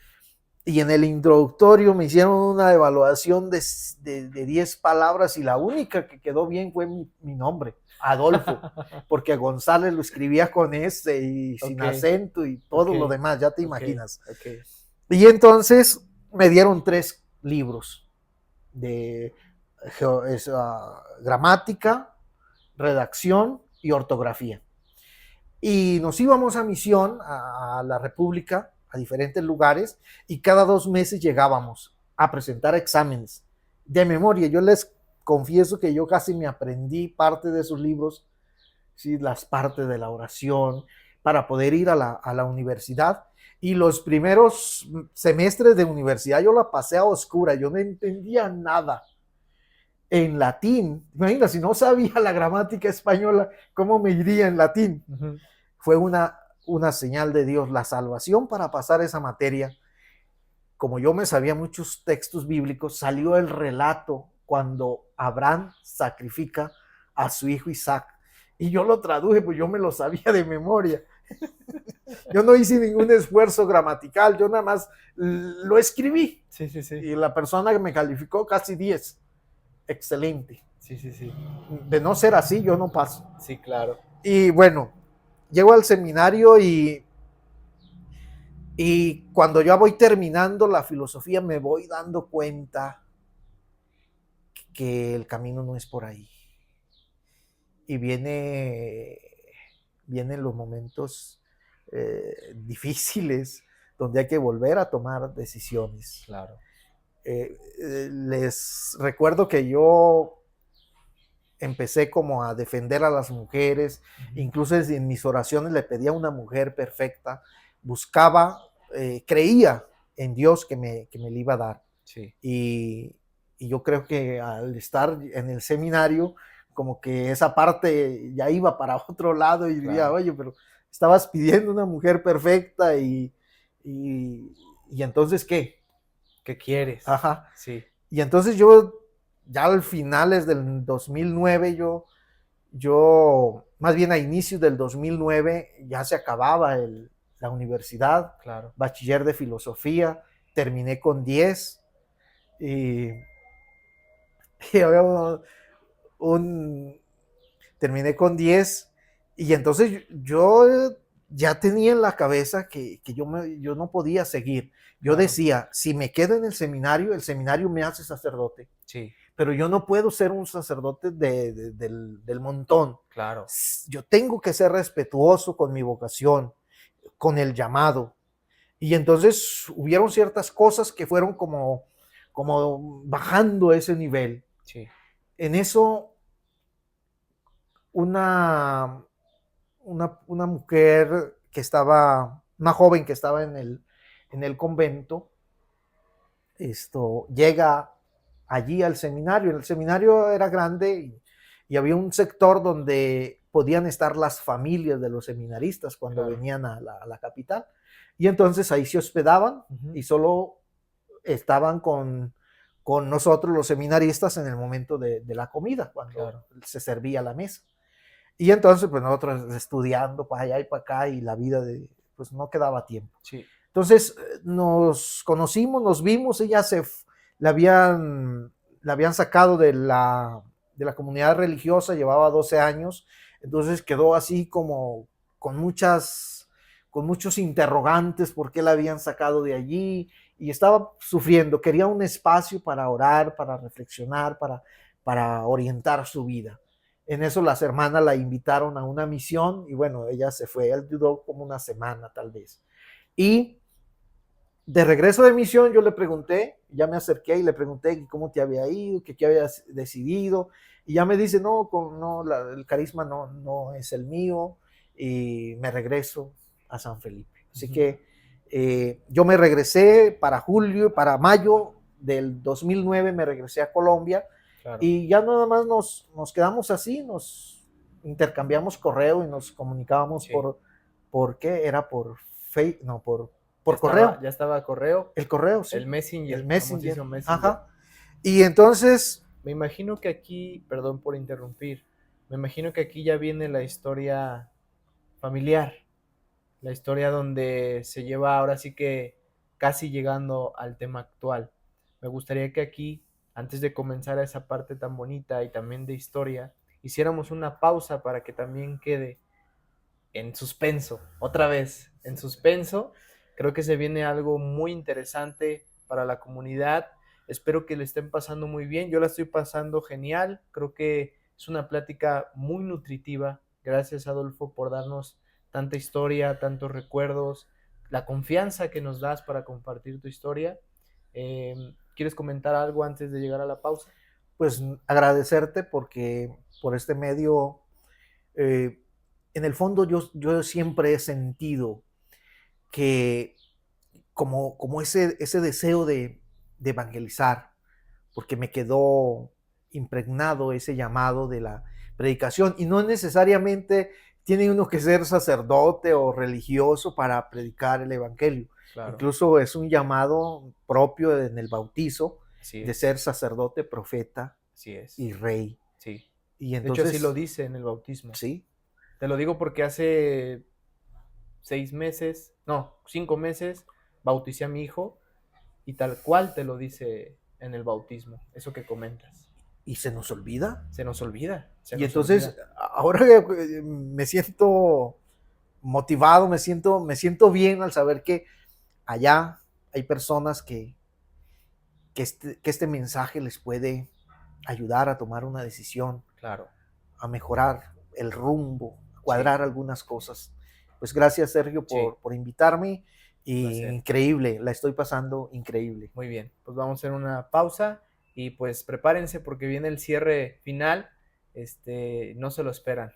Speaker 2: Y en el introductorio me hicieron una evaluación de 10 palabras y la única que quedó bien fue mi nombre, Adolfo, porque González lo escribía con S y sin
Speaker 1: Ok,
Speaker 2: acento y
Speaker 1: ok,
Speaker 2: todo lo demás, ya te
Speaker 1: ok,
Speaker 2: imaginas.
Speaker 1: ok.
Speaker 2: Y entonces me dieron 3 libros de gramática, redacción y ortografía. Y nos íbamos a misión a la República, a diferentes lugares, y cada 2 meses llegábamos a presentar exámenes de memoria. Yo les confieso que yo casi me aprendí parte de esos libros, ¿sí? Las partes de la oración, para poder ir a la universidad. Y los primeros semestres de universidad yo la pasé a oscura, yo no entendía nada en latín. Imagina, si no sabía la gramática española, ¿cómo me iría en latín?
Speaker 1: Ujú.
Speaker 2: Fue una señal de Dios, la salvación para pasar esa materia. como yo me sabía muchos textos bíblicos, salió el relato cuando Abraham sacrifica a su hijo Isaac. Y yo lo traduje, pues yo me lo sabía de memoria. Yo no hice ningún esfuerzo gramatical, yo nada más lo escribí.
Speaker 1: Sí, sí, sí.
Speaker 2: Y la persona que me calificó casi 10. Excelente.
Speaker 1: Sí, sí, sí.
Speaker 2: De no ser así, yo no paso.
Speaker 1: Sí, claro.
Speaker 2: Y bueno, llego al seminario y cuando ya voy terminando la filosofía me voy dando cuenta que el camino no es por ahí. Y vienen los momentos difíciles donde hay que volver a tomar decisiones.
Speaker 1: Claro.
Speaker 2: Les recuerdo que yo empecé como a defender a las mujeres, incluso en mis oraciones le pedía a una mujer perfecta, buscaba, creía en Dios que me la iba a dar.
Speaker 1: Sí.
Speaker 2: Y yo creo que al estar en el seminario, como que esa parte ya iba para otro lado y diría,
Speaker 1: Claro.
Speaker 2: oye, pero estabas pidiendo una mujer perfecta y entonces, ¿qué?
Speaker 1: ¿Qué quieres?
Speaker 2: Ajá.
Speaker 1: Sí.
Speaker 2: Y entonces yo, ya al finales del 2009, yo más bien a inicios del 2009, ya se acababa la universidad,
Speaker 1: Claro.
Speaker 2: bachiller de filosofía, terminé con 10 y había terminé con 10 y entonces yo ya tenía en la cabeza que yo no podía seguir. Yo
Speaker 1: Claro.
Speaker 2: decía, si me quedo en el seminario me hace sacerdote.
Speaker 1: Sí.
Speaker 2: Pero yo no puedo ser un sacerdote del montón.
Speaker 1: Claro.
Speaker 2: Yo tengo que ser respetuoso con mi vocación, con el llamado. Y entonces hubieron ciertas cosas que fueron como bajando ese nivel.
Speaker 1: Sí.
Speaker 2: En eso, una mujer que estaba, una joven que estaba en el convento, llega allí al seminario. El seminario era grande y había un sector donde podían estar las familias de los seminaristas cuando
Speaker 1: Claro.
Speaker 2: venían a la capital. Y entonces ahí se hospedaban y solo estaban con nosotros los seminaristas en el momento de la comida, cuando se servía la mesa. Y entonces, pues nosotros estudiando para allá y para acá y la vida pues no quedaba tiempo.
Speaker 1: Sí.
Speaker 2: Entonces nos conocimos, nos vimos, ella la habían sacado de la comunidad religiosa, llevaba 12 años, entonces quedó así como con muchos interrogantes por qué la habían sacado de allí y estaba sufriendo, quería un espacio para orar, para reflexionar, para orientar su vida. En eso las hermanas la invitaron a una misión y bueno, ella se fue, él duró como una semana tal vez. Y de regreso de misión yo le pregunté, ya me acerqué y le pregunté cómo te había ido, qué habías decidido, y ya me dice, no, el carisma no es el mío, y me regreso a San Felipe. Así que yo me regresé para mayo del 2009, me regresé a Colombia, claro. Y ya nada más nos quedamos así, nos intercambiamos correo y nos comunicábamos por ¿qué? Era por Facebook, no, por correo.
Speaker 1: Ya estaba correo.
Speaker 2: El correo, sí.
Speaker 1: El Messenger.
Speaker 2: El Messenger.
Speaker 1: Messenger.
Speaker 2: Ajá. Y entonces...
Speaker 1: Me imagino que aquí, perdón por interrumpir, me imagino que aquí ya viene la historia familiar, la historia donde se lleva ahora sí que casi llegando al tema actual. Me gustaría que aquí, antes de comenzar a esa parte tan bonita y también de historia, hiciéramos una pausa para que también quede en suspenso, otra vez, en suspenso. Creo que se viene algo muy interesante para la comunidad. Espero que le estén pasando muy bien. Yo la estoy pasando genial. Creo que es una plática muy nutritiva. Gracias, Adolfo, por darnos tanta historia, tantos recuerdos, la confianza que nos das para compartir tu historia. ¿Quieres comentar algo antes de llegar a la pausa?
Speaker 2: Pues agradecerte porque por este medio, en el fondo yo siempre he sentido que como ese deseo de evangelizar, porque me quedó impregnado ese llamado de la predicación, y no necesariamente tiene uno que ser sacerdote o religioso para predicar el evangelio.
Speaker 1: Claro,
Speaker 2: Incluso es un llamado propio en el bautizo
Speaker 1: así
Speaker 2: de
Speaker 1: es,
Speaker 2: ser sacerdote, profeta
Speaker 1: así es,
Speaker 2: y rey.
Speaker 1: sí.
Speaker 2: Y
Speaker 1: De hecho, así lo
Speaker 2: entonces,
Speaker 1: dice en el bautismo.
Speaker 2: sí,
Speaker 1: Te lo digo porque hace 6 meses, no, 5 meses, bauticé a mi hijo y tal cual te lo dice en el bautismo, eso que comentas.
Speaker 2: y se nos olvida.
Speaker 1: Se nos olvida, se
Speaker 2: Y
Speaker 1: nos
Speaker 2: entonces,
Speaker 1: olvida.
Speaker 2: ahora me siento motivado, me siento bien al saber que allá hay personas que este mensaje les puede ayudar a tomar una decisión,
Speaker 1: Claro,
Speaker 2: a mejorar el rumbo, a
Speaker 1: sí,
Speaker 2: cuadrar algunas cosas. Pues gracias, Sergio,
Speaker 1: sí,
Speaker 2: por invitarme.
Speaker 1: un
Speaker 2: Y
Speaker 1: placer.
Speaker 2: increíble, la estoy pasando increíble.
Speaker 1: Muy bien, pues vamos a hacer una pausa y pues prepárense porque viene el cierre final. No se lo esperan.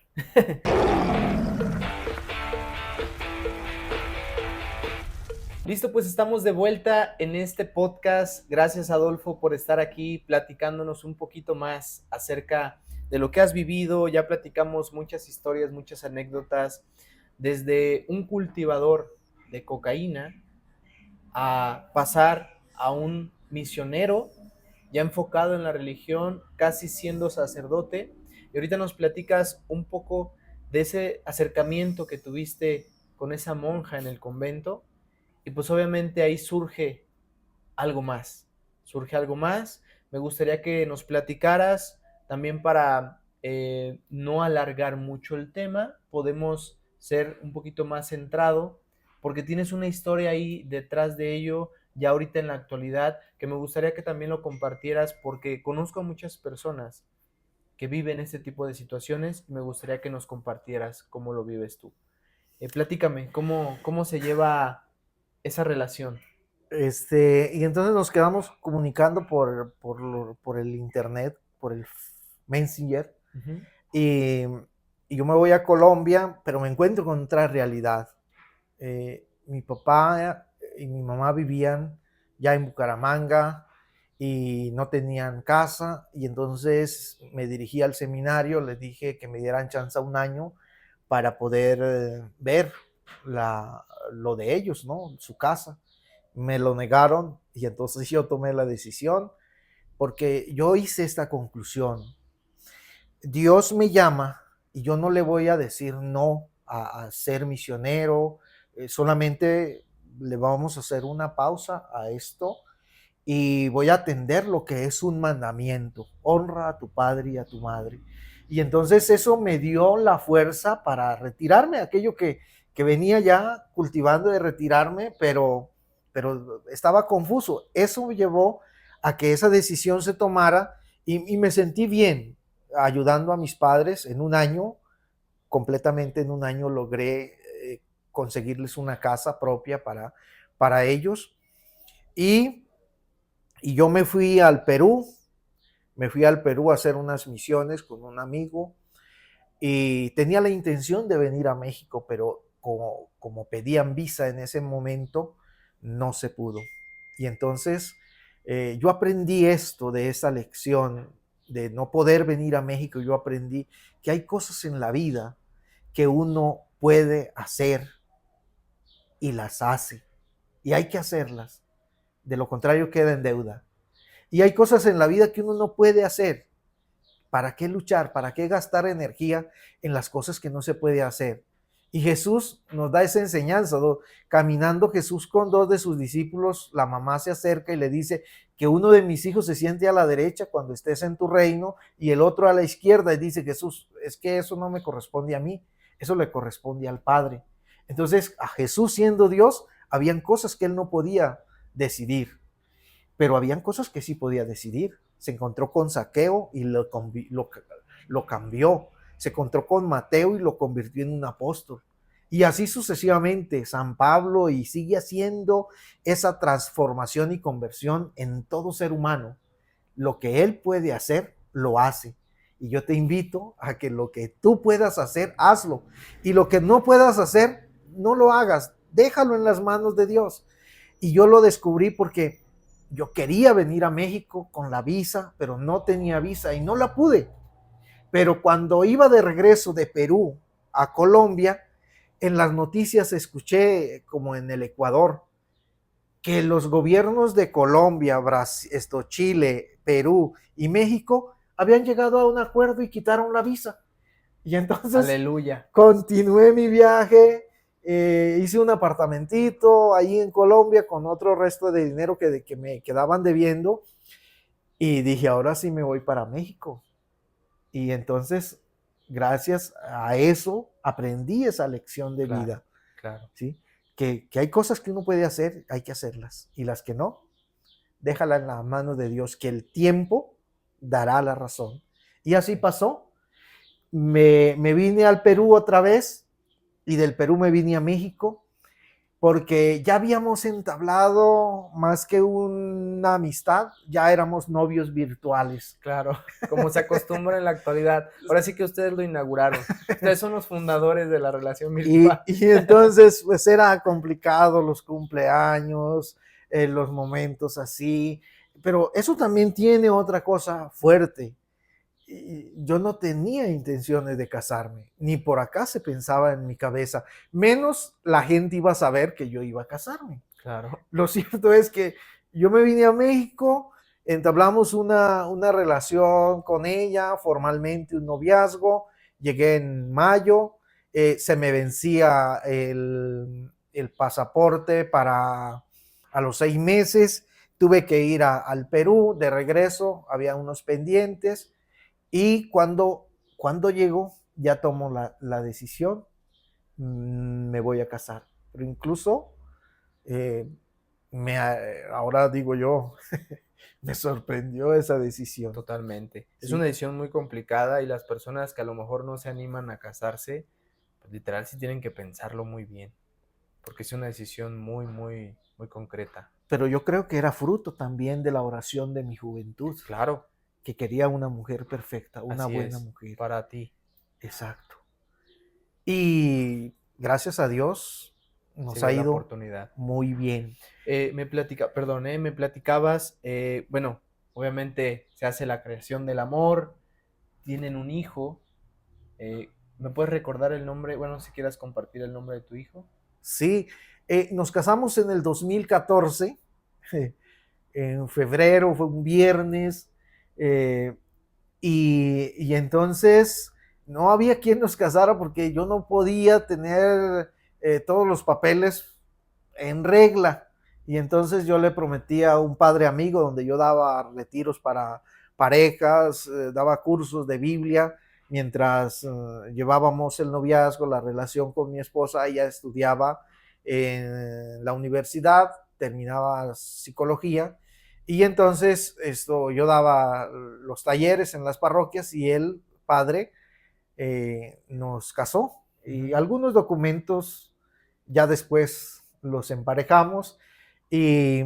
Speaker 1: Listo, pues estamos de vuelta en este podcast. Gracias, Adolfo, por estar aquí platicándonos un poquito más acerca de lo que has vivido. Ya platicamos muchas historias, muchas anécdotas, desde un cultivador de cocaína a pasar a un misionero ya enfocado en la religión, casi siendo sacerdote. Y ahorita nos platicas un poco de ese acercamiento que tuviste con esa monja en el convento. Y pues obviamente ahí algo más, surge algo más. Me gustaría que nos platicaras también para no alargar mucho el tema, podemos ser un poquito más centrado, porque tienes una historia ahí detrás de ello, ya ahorita en la actualidad, que me gustaría que también lo compartieras, porque conozco a muchas personas que viven este tipo de situaciones y me gustaría que nos compartieras cómo lo vives tú. Platícame, ¿cómo se lleva esa relación?
Speaker 2: Y entonces nos quedamos comunicando por el internet, por el Messenger.
Speaker 1: Ujú.
Speaker 2: Y, y yo me voy a Colombia, pero me encuentro con otra realidad. Mi papá y mi mamá vivían ya en Bucaramanga y no tenían casa, y entonces me dirigí al seminario, les dije que me dieran chance un año para poder ver lo de ellos, ¿no? Su casa. Me lo negaron y entonces yo tomé la decisión porque yo hice esta conclusión. Dios me llama y yo no le voy a decir no a ser misionero, solamente le vamos a hacer una pausa a esto y voy a atender lo que es un mandamiento: honra a tu padre y a tu madre. Y entonces eso me dio la fuerza para retirarme, aquello que venía ya cultivando de retirarme, pero estaba confuso. Eso me llevó a que esa decisión se tomara y me sentí bien ayudando a mis padres. En un año, completamente en un año, logré conseguirles una casa propia para ellos. Y y yo me fui al Perú a hacer unas misiones con un amigo y tenía la intención de venir a México, pero como pedían visa en ese momento, no se pudo. Y entonces yo aprendí esto de esa lección de no poder venir a México. Yo aprendí que hay cosas en la vida que uno puede hacer y las hace, y hay que hacerlas. De lo contrario queda en deuda. Y hay cosas en la vida que uno no puede hacer. ¿Para qué luchar? ¿Para qué gastar energía en las cosas que no se puede hacer? Y Jesús nos da esa enseñanza. Caminando Jesús con dos de sus discípulos, la mamá se acerca y le dice: que uno de mis hijos se siente a la derecha cuando estés en tu reino y el otro a la izquierda. Y dice Jesús: es que eso no me corresponde a mí, eso le corresponde al Padre. Entonces, a Jesús, siendo Dios, habían cosas que él no podía decidir, pero habían cosas que sí podía decidir. Se encontró con Zaqueo y lo cambió. Se encontró con Mateo y lo convirtió en un apóstol. Y así sucesivamente, San Pablo, y sigue haciendo esa transformación y conversión en todo ser humano. Lo que él puede hacer, lo hace. Y yo te invito a que lo que tú puedas hacer, hazlo. Y lo que no puedas hacer, no lo hagas. Déjalo en las manos de Dios. Y yo lo descubrí porque yo quería venir a México con la visa, pero no tenía visa y no la pude. Pero cuando iba de regreso de Perú a Colombia, en las noticias escuché, como en el Ecuador, que los gobiernos de Colombia, Brasil, Chile, Perú y México habían llegado a un acuerdo y quitaron la visa. Y entonces
Speaker 1: Aleluya.
Speaker 2: continué mi viaje, hice un apartamentito ahí en Colombia con otro resto de dinero que me quedaban debiendo y dije, ahora sí me voy para México. Y entonces, gracias a eso, aprendí esa lección de
Speaker 1: Claro,
Speaker 2: vida,
Speaker 1: claro.
Speaker 2: ¿sí? Que hay cosas que uno puede hacer, hay que hacerlas. Y las que no, déjala en la mano de Dios, que el tiempo dará la razón. Y así pasó. Me vine al Perú otra vez y del Perú me vine a México porque ya habíamos entablado más que una amistad, ya éramos novios virtuales.
Speaker 1: Claro, como se acostumbra en la actualidad. Ahora sí que ustedes lo inauguraron. Ustedes son los fundadores de la relación virtual.
Speaker 2: Y entonces, pues era complicado los cumpleaños, los momentos así, pero eso también tiene otra cosa fuerte. Y yo no tenía intenciones de casarme, ni por acá se pensaba en mi cabeza, menos la gente iba a saber que yo iba a casarme.
Speaker 1: Claro.
Speaker 2: Lo cierto es que yo me vine a México, entablamos una relación con ella, formalmente un noviazgo, llegué en mayo, se me vencía el pasaporte para a los 6 meses, tuve que ir al Perú de regreso, había unos pendientes y cuando llego ya tomo la decisión, me voy a casar, pero incluso eh, ahora digo yo, me sorprendió esa decisión.
Speaker 1: Totalmente. Es una
Speaker 2: ¿Sí?
Speaker 1: decisión muy complicada y las personas que a lo mejor no se animan a casarse, pues literal sí tienen que pensarlo muy bien, porque es una decisión muy, muy, muy concreta.
Speaker 2: Pero yo creo que era fruto también de la oración de mi juventud,
Speaker 1: Claro,
Speaker 2: que quería una mujer perfecta, una
Speaker 1: así
Speaker 2: buena
Speaker 1: es,
Speaker 2: mujer.
Speaker 1: para ti.
Speaker 2: Exacto. Y gracias a Dios
Speaker 1: Se
Speaker 2: nos ha
Speaker 1: dio la
Speaker 2: ido
Speaker 1: oportunidad.
Speaker 2: muy bien.
Speaker 1: Me platicabas, bueno, obviamente se hace la creación del amor, tienen un hijo. ¿Me puedes recordar el nombre? Bueno, si quieras compartir el nombre de tu hijo.
Speaker 2: Sí, nos casamos en el 2014, en febrero, fue un viernes, eh, y entonces no había quien nos casara porque yo no podía tener todos los papeles en regla. Y entonces yo le prometí a un padre amigo donde yo daba retiros para parejas, daba cursos de Biblia, mientras llevábamos el noviazgo, la relación con mi esposa, ella estudiaba en la universidad, terminaba psicología, y entonces yo daba los talleres en las parroquias y el padre nos casó y
Speaker 1: Ujú.
Speaker 2: algunos documentos ya después los emparejamos y,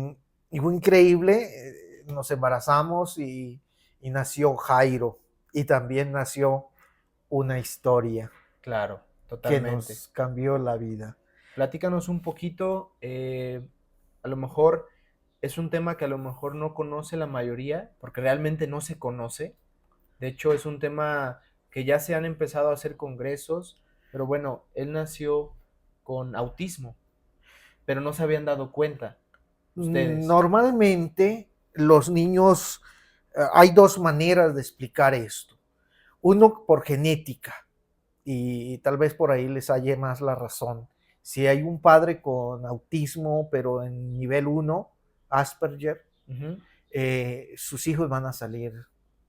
Speaker 2: y fue increíble, nos embarazamos y nació Jairo y también nació una historia
Speaker 1: Claro,
Speaker 2: que
Speaker 1: totalmente.
Speaker 2: nos cambió la vida.
Speaker 1: Platícanos un poquito, a lo mejor es un tema que a lo mejor no conoce la mayoría, porque realmente no se conoce. De hecho, es un tema que ya se han empezado a hacer congresos, pero bueno, él nació con autismo, pero no se habían dado cuenta ustedes.
Speaker 2: Normalmente los niños, hay dos maneras de explicar esto. Uno por genética, y tal vez por ahí les haya más la razón. Si hay un padre con autismo, pero en nivel 1, Asperger,
Speaker 1: Ujú.
Speaker 2: sus hijos van a salir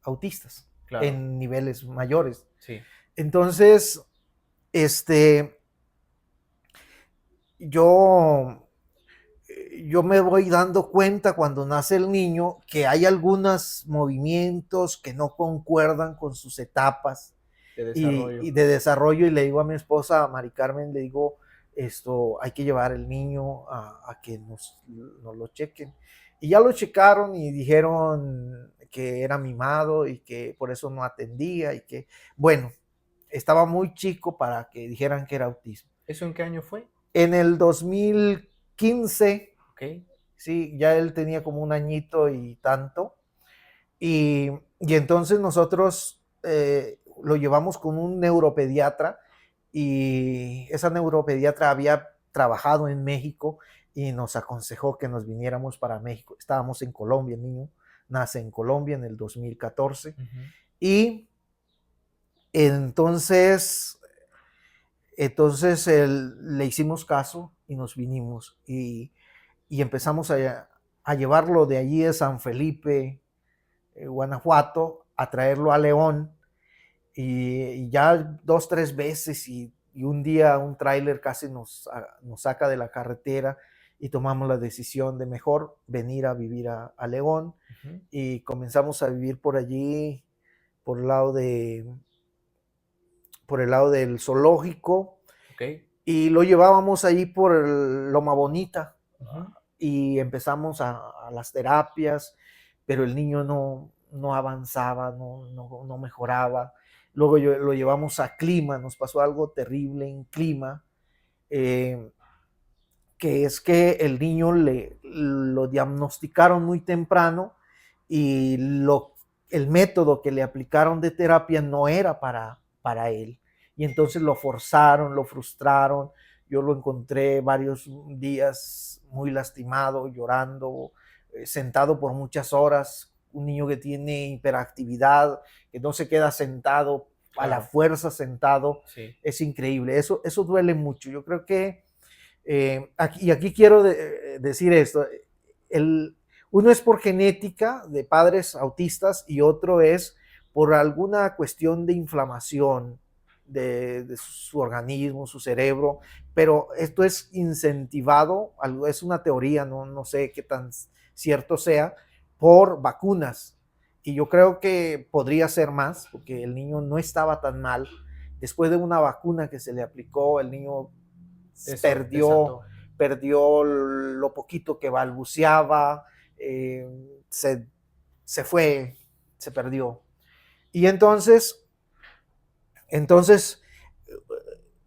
Speaker 2: autistas
Speaker 1: Claro,
Speaker 2: en niveles mayores.
Speaker 1: sí.
Speaker 2: Entonces, este, yo, yo me voy dando cuenta cuando nace el niño que hay algunos movimientos que no concuerdan con sus etapas
Speaker 1: De
Speaker 2: y
Speaker 1: desarrollo.
Speaker 2: de desarrollo y le digo a mi esposa, a Mari Carmen, le digo, hay que llevar el niño a que nos lo chequen. Y ya lo checaron y dijeron que era mimado y que por eso no atendía y que, bueno, estaba muy chico para que dijeran que era autismo.
Speaker 1: ¿Eso en qué año fue?
Speaker 2: En el 2015,
Speaker 1: Ok.
Speaker 2: sí, ya él tenía como un añito y tanto, y entonces nosotros lo llevamos con un neuropediatra y esa neuropediatra había trabajado en México y nos aconsejó que nos viniéramos para México. Estábamos en Colombia, el niño nace en Colombia en el 2014 y entonces le hicimos caso y nos vinimos y empezamos a llevarlo de allí de San Felipe, Guanajuato, a traerlo a León y ya 2, 3 veces y un día un tráiler casi nos saca de la carretera y tomamos la decisión de mejor venir a vivir a León y comenzamos a vivir por allí, por el lado del zoológico.
Speaker 1: Okay.
Speaker 2: Y lo llevábamos allí por Loma Bonita y empezamos a las terapias, pero el niño no avanzaba, no mejoraba. Luego lo llevamos a Clima, nos pasó algo terrible en Clima, que es que el niño lo diagnosticaron muy temprano y el método que le aplicaron de terapia no era para él. Y entonces lo forzaron, lo frustraron. Yo lo encontré varios días muy lastimado, llorando, sentado por muchas horas. Un niño que tiene hiperactividad, que no se queda sentado a la fuerza sentado. Sí. Es increíble. Eso duele mucho. Yo creo que aquí quiero decir esto. Uno es por genética de padres autistas y otro es por alguna cuestión de inflamación de su organismo, su cerebro, pero esto es incentivado, es una teoría, no sé qué tan cierto sea, por vacunas. Y yo creo que podría ser más, porque el niño no estaba tan mal. Después de una vacuna que se le aplicó, el niño perdió lo poquito que balbuceaba, se fue, se perdió. Y entonces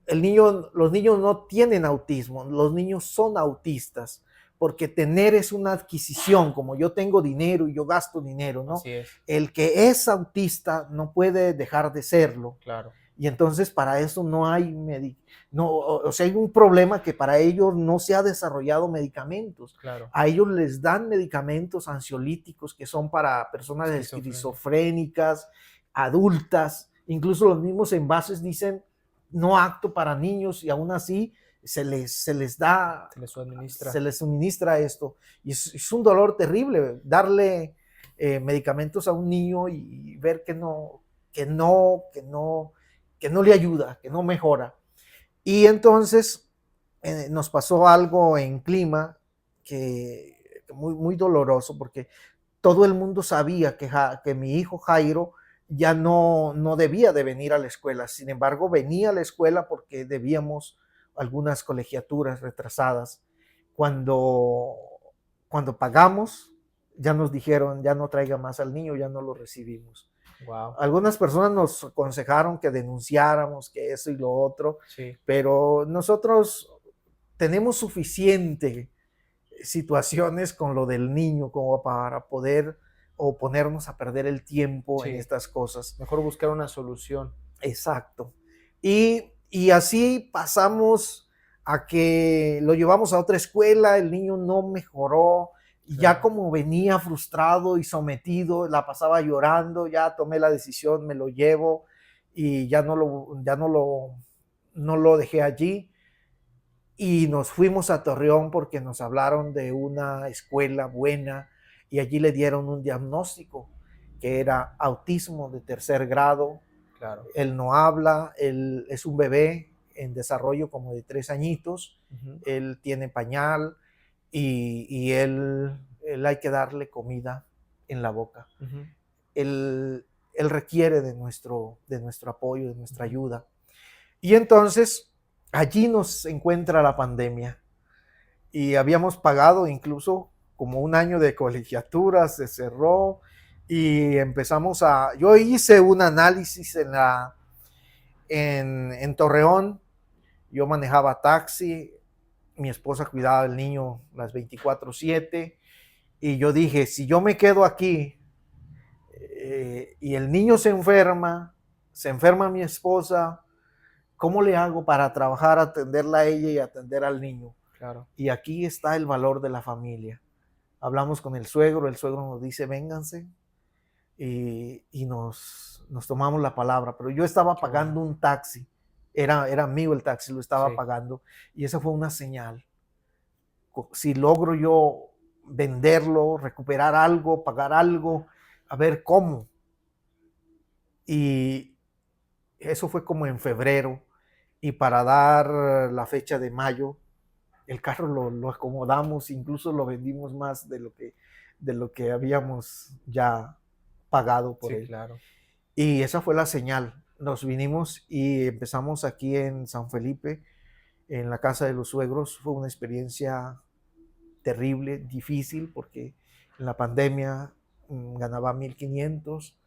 Speaker 2: los niños no tienen autismo, los niños son autistas, porque tener es una adquisición, como yo tengo dinero y yo gasto dinero, ¿no?
Speaker 1: Así es.
Speaker 2: El que es autista no puede dejar de serlo.
Speaker 1: Claro.
Speaker 2: Y entonces para eso no hay hay un problema que para ellos no se ha desarrollado medicamentos.
Speaker 1: Claro.
Speaker 2: A ellos les dan medicamentos ansiolíticos que son para personas esquizofrénicas, adultas, incluso los mismos envases dicen no apto para niños y aún así se les suministra esto. Y es un dolor terrible darle medicamentos a un niño y ver que no le ayuda, que no mejora. Y entonces nos pasó algo en Clima que muy, muy doloroso, porque todo el mundo sabía que mi hijo Jairo ya no debía de venir a la escuela. Sin embargo, venía a la escuela porque debíamos algunas colegiaturas retrasadas. Cuando pagamos, ya nos dijeron, ya no traiga más al niño, ya no lo recibimos.
Speaker 1: Wow.
Speaker 2: Algunas personas nos aconsejaron que denunciáramos, que eso y lo otro, sí. Pero nosotros tenemos suficiente situaciones con lo del niño como para poder oponernos a perder el tiempo en estas cosas.
Speaker 1: Mejor buscar una solución.
Speaker 2: Exacto. Y así pasamos a que lo llevamos a otra escuela, el niño no mejoró, y ya como venía frustrado y sometido, la pasaba llorando, ya tomé la decisión, me lo llevo y ya no lo dejé allí. Y nos fuimos a Torreón porque nos hablaron de una escuela buena y allí le dieron un diagnóstico que era autismo de 3er grado.
Speaker 1: Claro.
Speaker 2: Él no habla, él es un bebé en desarrollo como de 3 añitos, él tiene pañal y él hay que darle comida en la boca. Él requiere de nuestro apoyo, de nuestra ayuda. Y entonces allí nos encuentra la pandemia y habíamos pagado incluso como un año de colegiatura, se cerró y empezamos yo hice un análisis en Torreón, yo manejaba taxi, mi esposa cuidaba del niño las 24/7 y yo dije, si yo me quedo aquí y el niño se enferma mi esposa, ¿cómo le hago para trabajar, atenderla a ella y atender al niño?
Speaker 1: Claro.
Speaker 2: Y aquí está el valor de la familia. Hablamos con el suegro nos dice, vénganse, y nos tomamos la palabra. Pero yo estaba
Speaker 1: Qué
Speaker 2: pagando
Speaker 1: bueno.
Speaker 2: un taxi, era mío el taxi, lo estaba
Speaker 1: Sí,
Speaker 2: pagando, y esa fue una señal. Si logro yo venderlo, recuperar algo, pagar algo, a ver cómo. Y eso fue como en febrero, y para dar la fecha de mayo, el carro lo acomodamos, incluso lo vendimos más de lo que habíamos ya pagado por
Speaker 1: sí,
Speaker 2: él.
Speaker 1: claro.
Speaker 2: Y esa fue la señal. Nos vinimos y empezamos aquí en San Felipe, en la casa de los suegros. Fue una experiencia terrible, difícil, porque en la pandemia ganaba 1,500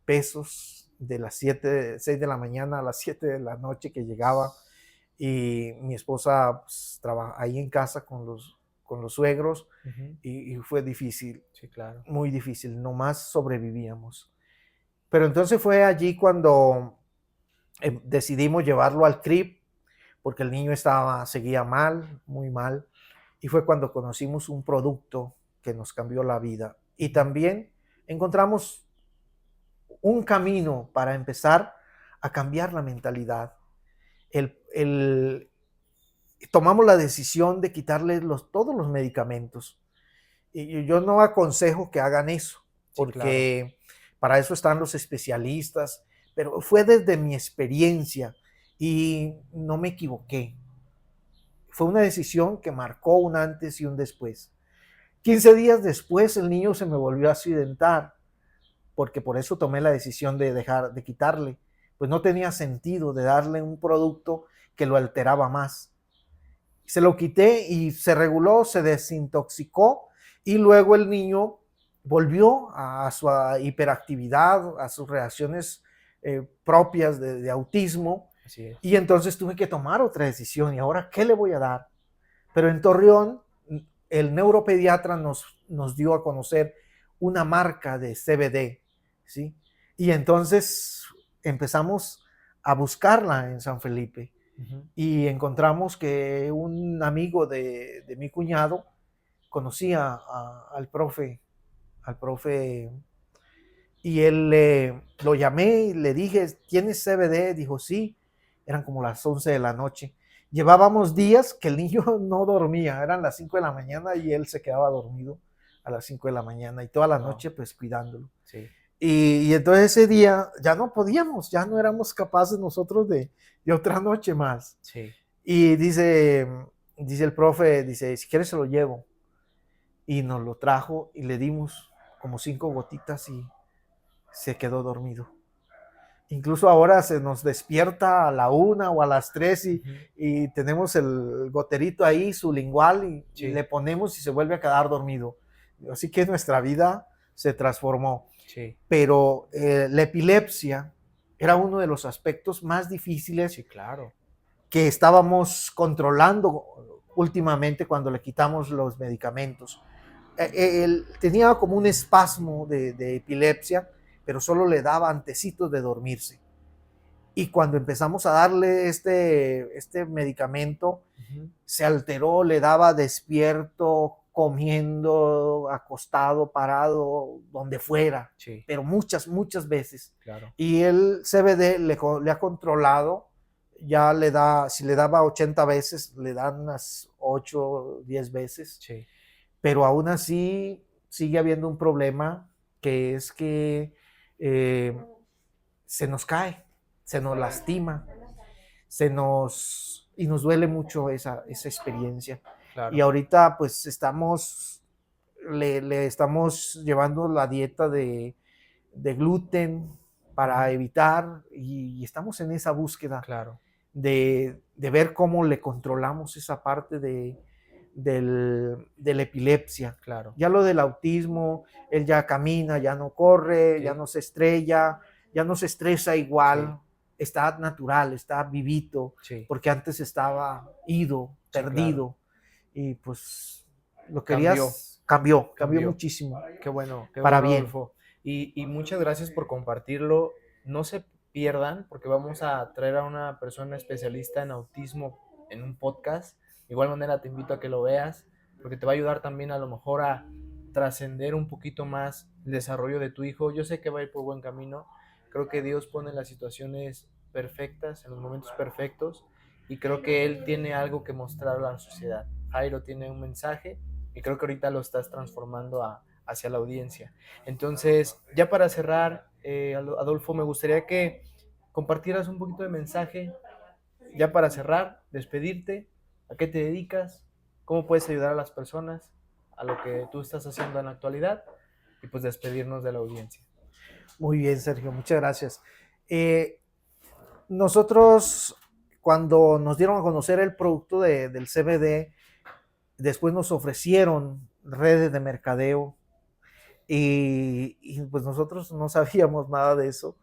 Speaker 2: pesos de las 6 de la mañana a las 7 de la noche que llegaba, y mi esposa pues, trabaja ahí en casa con los suegros,
Speaker 1: Ujú.
Speaker 2: y fue difícil,
Speaker 1: Sí, claro.
Speaker 2: muy difícil, nomás sobrevivíamos. Pero entonces fue allí cuando decidimos llevarlo al CRIP, porque el niño seguía mal, muy mal, y fue cuando conocimos un producto que nos cambió la vida. Y
Speaker 1: Ujú.
Speaker 2: también encontramos un camino para empezar a cambiar la mentalidad. El tomamos la decisión de quitarle todos los medicamentos. Y yo no aconsejo que hagan eso,
Speaker 1: Sí, claro.
Speaker 2: porque para eso están los especialistas, pero fue desde mi experiencia y no me equivoqué. Fue una decisión que marcó un antes y un después. 15 días después el niño se me volvió a accidentar, porque por eso tomé la decisión de de quitarle. Pues no tenía sentido de darle un producto que lo alteraba más. Se lo quité y se reguló, se desintoxicó, y luego el niño volvió a su hiperactividad, a sus reacciones propias de autismo,
Speaker 1: Así es.
Speaker 2: y entonces tuve que tomar otra decisión. ¿Y ahora qué le voy a dar? Pero en Torreón, el neuropediatra nos dio a conocer una marca de CBD, ¿sí? Y entonces empezamos a buscarla en San Felipe,
Speaker 1: Ujú.
Speaker 2: y encontramos que un amigo de mi cuñado conocía al profe, y lo llamé y le dije, ¿tienes CBD? Dijo, sí. Eran como las 11 de la noche. Llevábamos días que el niño no dormía, eran las 5 de la mañana y él se quedaba dormido a las 5 de la mañana, y toda la
Speaker 1: Wow.
Speaker 2: noche pues cuidándolo.
Speaker 1: Sí,
Speaker 2: Y entonces ese día ya no podíamos, ya no éramos capaces nosotros de otra noche más.
Speaker 1: sí.
Speaker 2: Y dice el profe, dice, si quieres se lo llevo. Y nos lo trajo y le dimos como 5 gotitas y se quedó dormido. Incluso ahora se nos despierta a la 1 o a las 3,
Speaker 1: Ujú.
Speaker 2: y tenemos el goterito ahí, su lingual, y
Speaker 1: Sí,
Speaker 2: le ponemos y se vuelve a quedar dormido. Así que nuestra vida se transformó.
Speaker 1: sí,
Speaker 2: Pero la epilepsia era uno de los aspectos más
Speaker 1: sí,
Speaker 2: difíciles
Speaker 1: claro.
Speaker 2: que estábamos controlando últimamente cuando le quitamos los medicamentos. Él tenía como un espasmo de epilepsia, pero solo le daba antecitos de dormirse. Y cuando empezamos a darle este medicamento,
Speaker 1: Ujú.
Speaker 2: se alteró, le daba despierto, comiendo, acostado, parado, donde fuera,
Speaker 1: Sí,
Speaker 2: pero muchas, muchas veces.
Speaker 1: claro.
Speaker 2: Y el CBD le ha controlado, ya le da, si le daba 80 veces, le dan unas 8, 10 veces,
Speaker 1: Sí,
Speaker 2: pero aún así sigue habiendo un problema, que es que eh, se nos cae, se nos lastima, y nos duele mucho esa experiencia. Y
Speaker 1: claro.
Speaker 2: ahorita pues le estamos llevando la dieta de gluten para
Speaker 1: Ujú.
Speaker 2: evitar, y estamos en esa búsqueda
Speaker 1: Claro,
Speaker 2: de ver cómo le controlamos esa parte de la epilepsia.
Speaker 1: claro.
Speaker 2: Ya lo del autismo, él ya camina, ya no corre, ya
Speaker 1: Sí,
Speaker 2: no se estrella, ya no se estresa
Speaker 1: sí,
Speaker 2: igual, está natural, está vivito,
Speaker 1: sí,
Speaker 2: porque antes estaba ido,
Speaker 1: sí, claro.
Speaker 2: perdido, y pues lo
Speaker 1: Cambió,
Speaker 2: querías, cambió
Speaker 1: cambió.
Speaker 2: muchísimo,
Speaker 1: Qué
Speaker 2: para
Speaker 1: bueno,
Speaker 2: bien.
Speaker 1: Adolfo. Y muchas gracias por compartirlo. No sé, pierdan, porque vamos a traer a una persona especialista en autismo en un podcast. De igual manera te invito a que lo veas, porque te va a ayudar también a lo mejor a trascender un poquito más el desarrollo de tu hijo. Yo sé que va a ir por buen camino. Creo que Dios pone las situaciones perfectas, en los momentos perfectos, y creo que Él tiene algo que mostrar a la sociedad. Jairo tiene un mensaje y creo que ahorita lo estás transformando hacia la audiencia. Entonces, ya para cerrar, Adolfo, me gustaría que compartieras un poquito de mensaje, ya para cerrar, despedirte, a qué te dedicas, cómo puedes ayudar a las personas, a lo que tú estás haciendo en la actualidad, y pues despedirnos de la audiencia.
Speaker 2: Muy bien, Sergio, muchas gracias. Nosotros, cuando nos dieron a conocer el producto del CBD, después nos ofrecieron redes de mercadeo y pues nosotros no sabíamos nada de eso.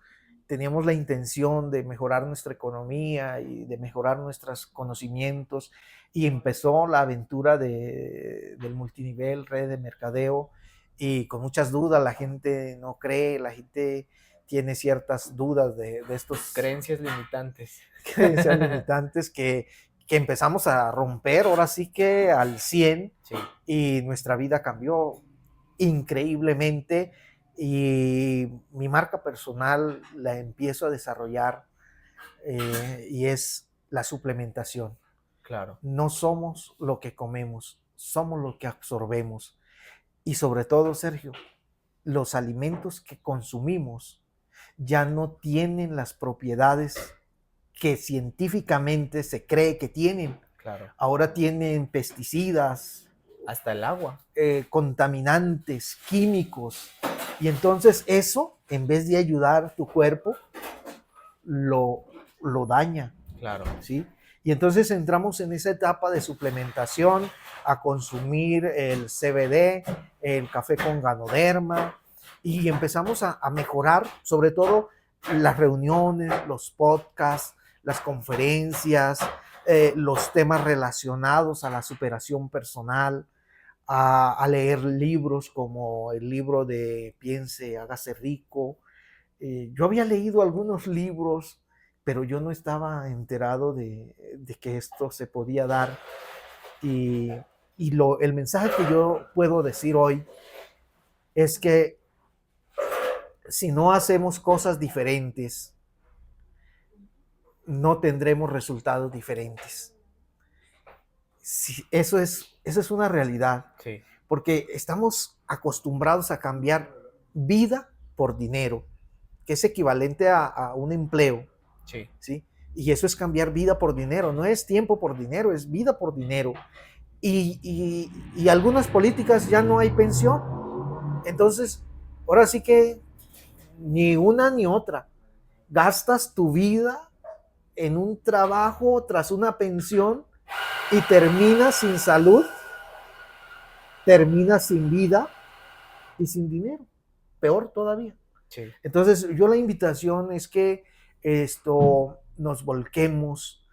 Speaker 2: Teníamos la intención de mejorar nuestra economía y de mejorar nuestros conocimientos y empezó la aventura del multinivel, red de mercadeo y con muchas dudas, la gente no cree, la gente tiene ciertas dudas de estos
Speaker 1: Creencias limitantes.
Speaker 2: creencias limitantes que empezamos a romper ahora sí que al 100
Speaker 1: Sí.
Speaker 2: y nuestra vida cambió increíblemente y mi marca personal la empiezo a desarrollar y es la suplementación.
Speaker 1: Claro.
Speaker 2: No somos lo que comemos, somos lo que absorbemos. Y sobre todo, Sergio, los alimentos que consumimos ya no tienen las propiedades que científicamente se cree que tienen.
Speaker 1: Claro.
Speaker 2: Ahora tienen pesticidas,
Speaker 1: hasta el agua,
Speaker 2: contaminantes, químicos. Y entonces eso, en vez de ayudar a tu cuerpo, lo daña.
Speaker 1: Claro.
Speaker 2: ¿Sí? Y entonces entramos en esa etapa de suplementación, a consumir el CBD, el café con Ganoderma, y empezamos a mejorar, sobre todo las reuniones, los podcasts, las conferencias, los temas relacionados a la superación personal, a leer libros como el libro de Piense, hágase rico. Yo había leído algunos libros, pero yo no estaba enterado de que esto se podía dar. Y el mensaje que yo puedo decir hoy es que si no hacemos cosas diferentes, no tendremos resultados diferentes. Sí, esa es una realidad.
Speaker 1: Sí.
Speaker 2: Porque estamos acostumbrados a cambiar vida por dinero, que es equivalente a un empleo.
Speaker 1: Sí.
Speaker 2: ¿Sí? Y eso es cambiar vida por dinero, no es tiempo por dinero, es vida por dinero. Y algunas políticas ya no hay pensión. Entonces, ahora sí que ni una ni otra. Gastas tu vida en un trabajo tras una pensión y terminas sin salud, terminas sin vida y sin dinero. Peor todavía.
Speaker 1: Sí.
Speaker 2: Entonces, yo la invitación es que nos volquemos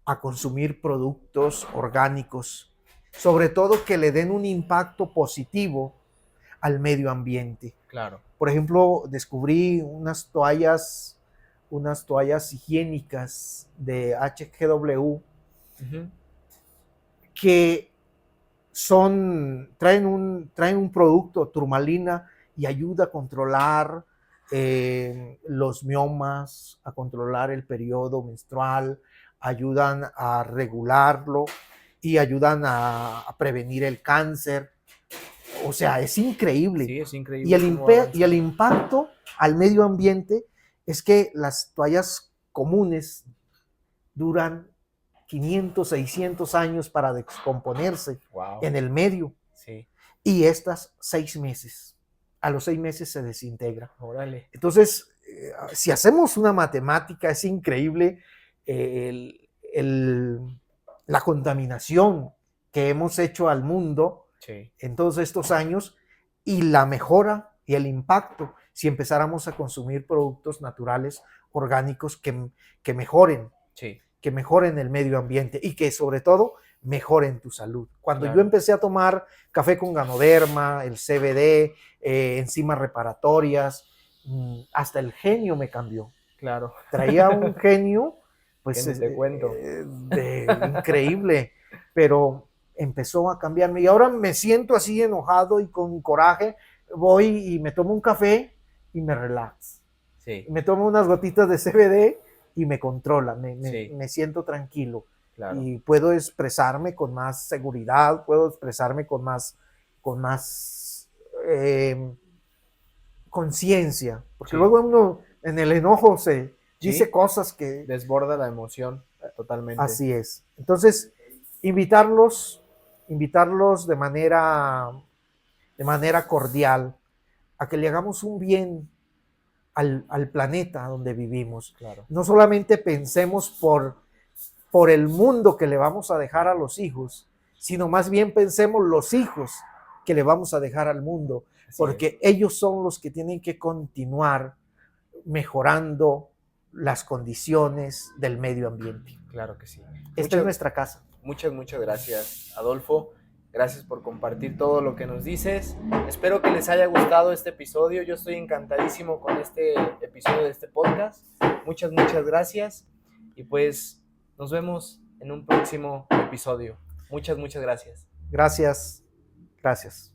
Speaker 2: a consumir productos orgánicos, sobre todo que le den un impacto positivo al medio ambiente.
Speaker 1: Claro.
Speaker 2: Por ejemplo, descubrí unas toallas higiénicas de HGW uh-huh. que traen un producto, turmalina, y ayuda a controlar los miomas, a controlar el periodo menstrual, ayudan a regularlo y ayudan a prevenir el cáncer. O sea, es increíble.
Speaker 1: Sí, es increíble.
Speaker 2: Y el impacto al medio ambiente es que las toallas comunes duran 500, 600 años para descomponerse en el medio.
Speaker 1: Sí.
Speaker 2: Y estas 6 meses. A los 6 meses se desintegra.
Speaker 1: Órale.
Speaker 2: Entonces, si hacemos una matemática, es increíble la contaminación que hemos hecho al mundo en todos estos años y la mejora y el impacto si empezáramos a consumir productos naturales, orgánicos que mejoren. Que mejoren el medio ambiente y que sobre todo mejoren tu salud. Cuando yo empecé a tomar café con Ganoderma, el CBD, enzimas reparatorias, hasta el genio me cambió.
Speaker 1: Claro.
Speaker 2: Traía un genio,
Speaker 1: Que
Speaker 2: pues,
Speaker 1: ni te cuento.
Speaker 2: increíble, pero empezó a cambiarme. Y ahora me siento así enojado y con coraje, voy y me tomo un café y me relax.
Speaker 1: Sí,
Speaker 2: Me tomo unas gotitas de CBD y me controla,
Speaker 1: sí,
Speaker 2: me siento tranquilo
Speaker 1: claro.
Speaker 2: y puedo expresarme con más seguridad, puedo expresarme con más conciencia, porque
Speaker 1: Sí,
Speaker 2: luego uno en el enojo se dice
Speaker 1: sí,
Speaker 2: cosas que
Speaker 1: desborda la emoción totalmente.
Speaker 2: así es. Entonces, invitarlos, invitarlos de manera cordial a que le hagamos un bien al planeta donde vivimos.
Speaker 1: Claro,
Speaker 2: No solamente pensemos por el mundo que le vamos a dejar a los hijos, sino más bien pensemos los hijos que le vamos a dejar al mundo,
Speaker 1: así es.
Speaker 2: porque ellos son los que tienen que continuar mejorando las condiciones del medio ambiente.
Speaker 1: Claro que sí.
Speaker 2: Esta es
Speaker 1: Muchas,
Speaker 2: nuestra casa.
Speaker 1: muchas gracias, Adolfo. Gracias por compartir todo lo que nos dices. Espero que les haya gustado este episodio. Yo estoy encantadísimo con este episodio de este podcast. Muchas gracias. Y pues nos vemos en un próximo episodio. Muchas gracias.
Speaker 2: Gracias, gracias.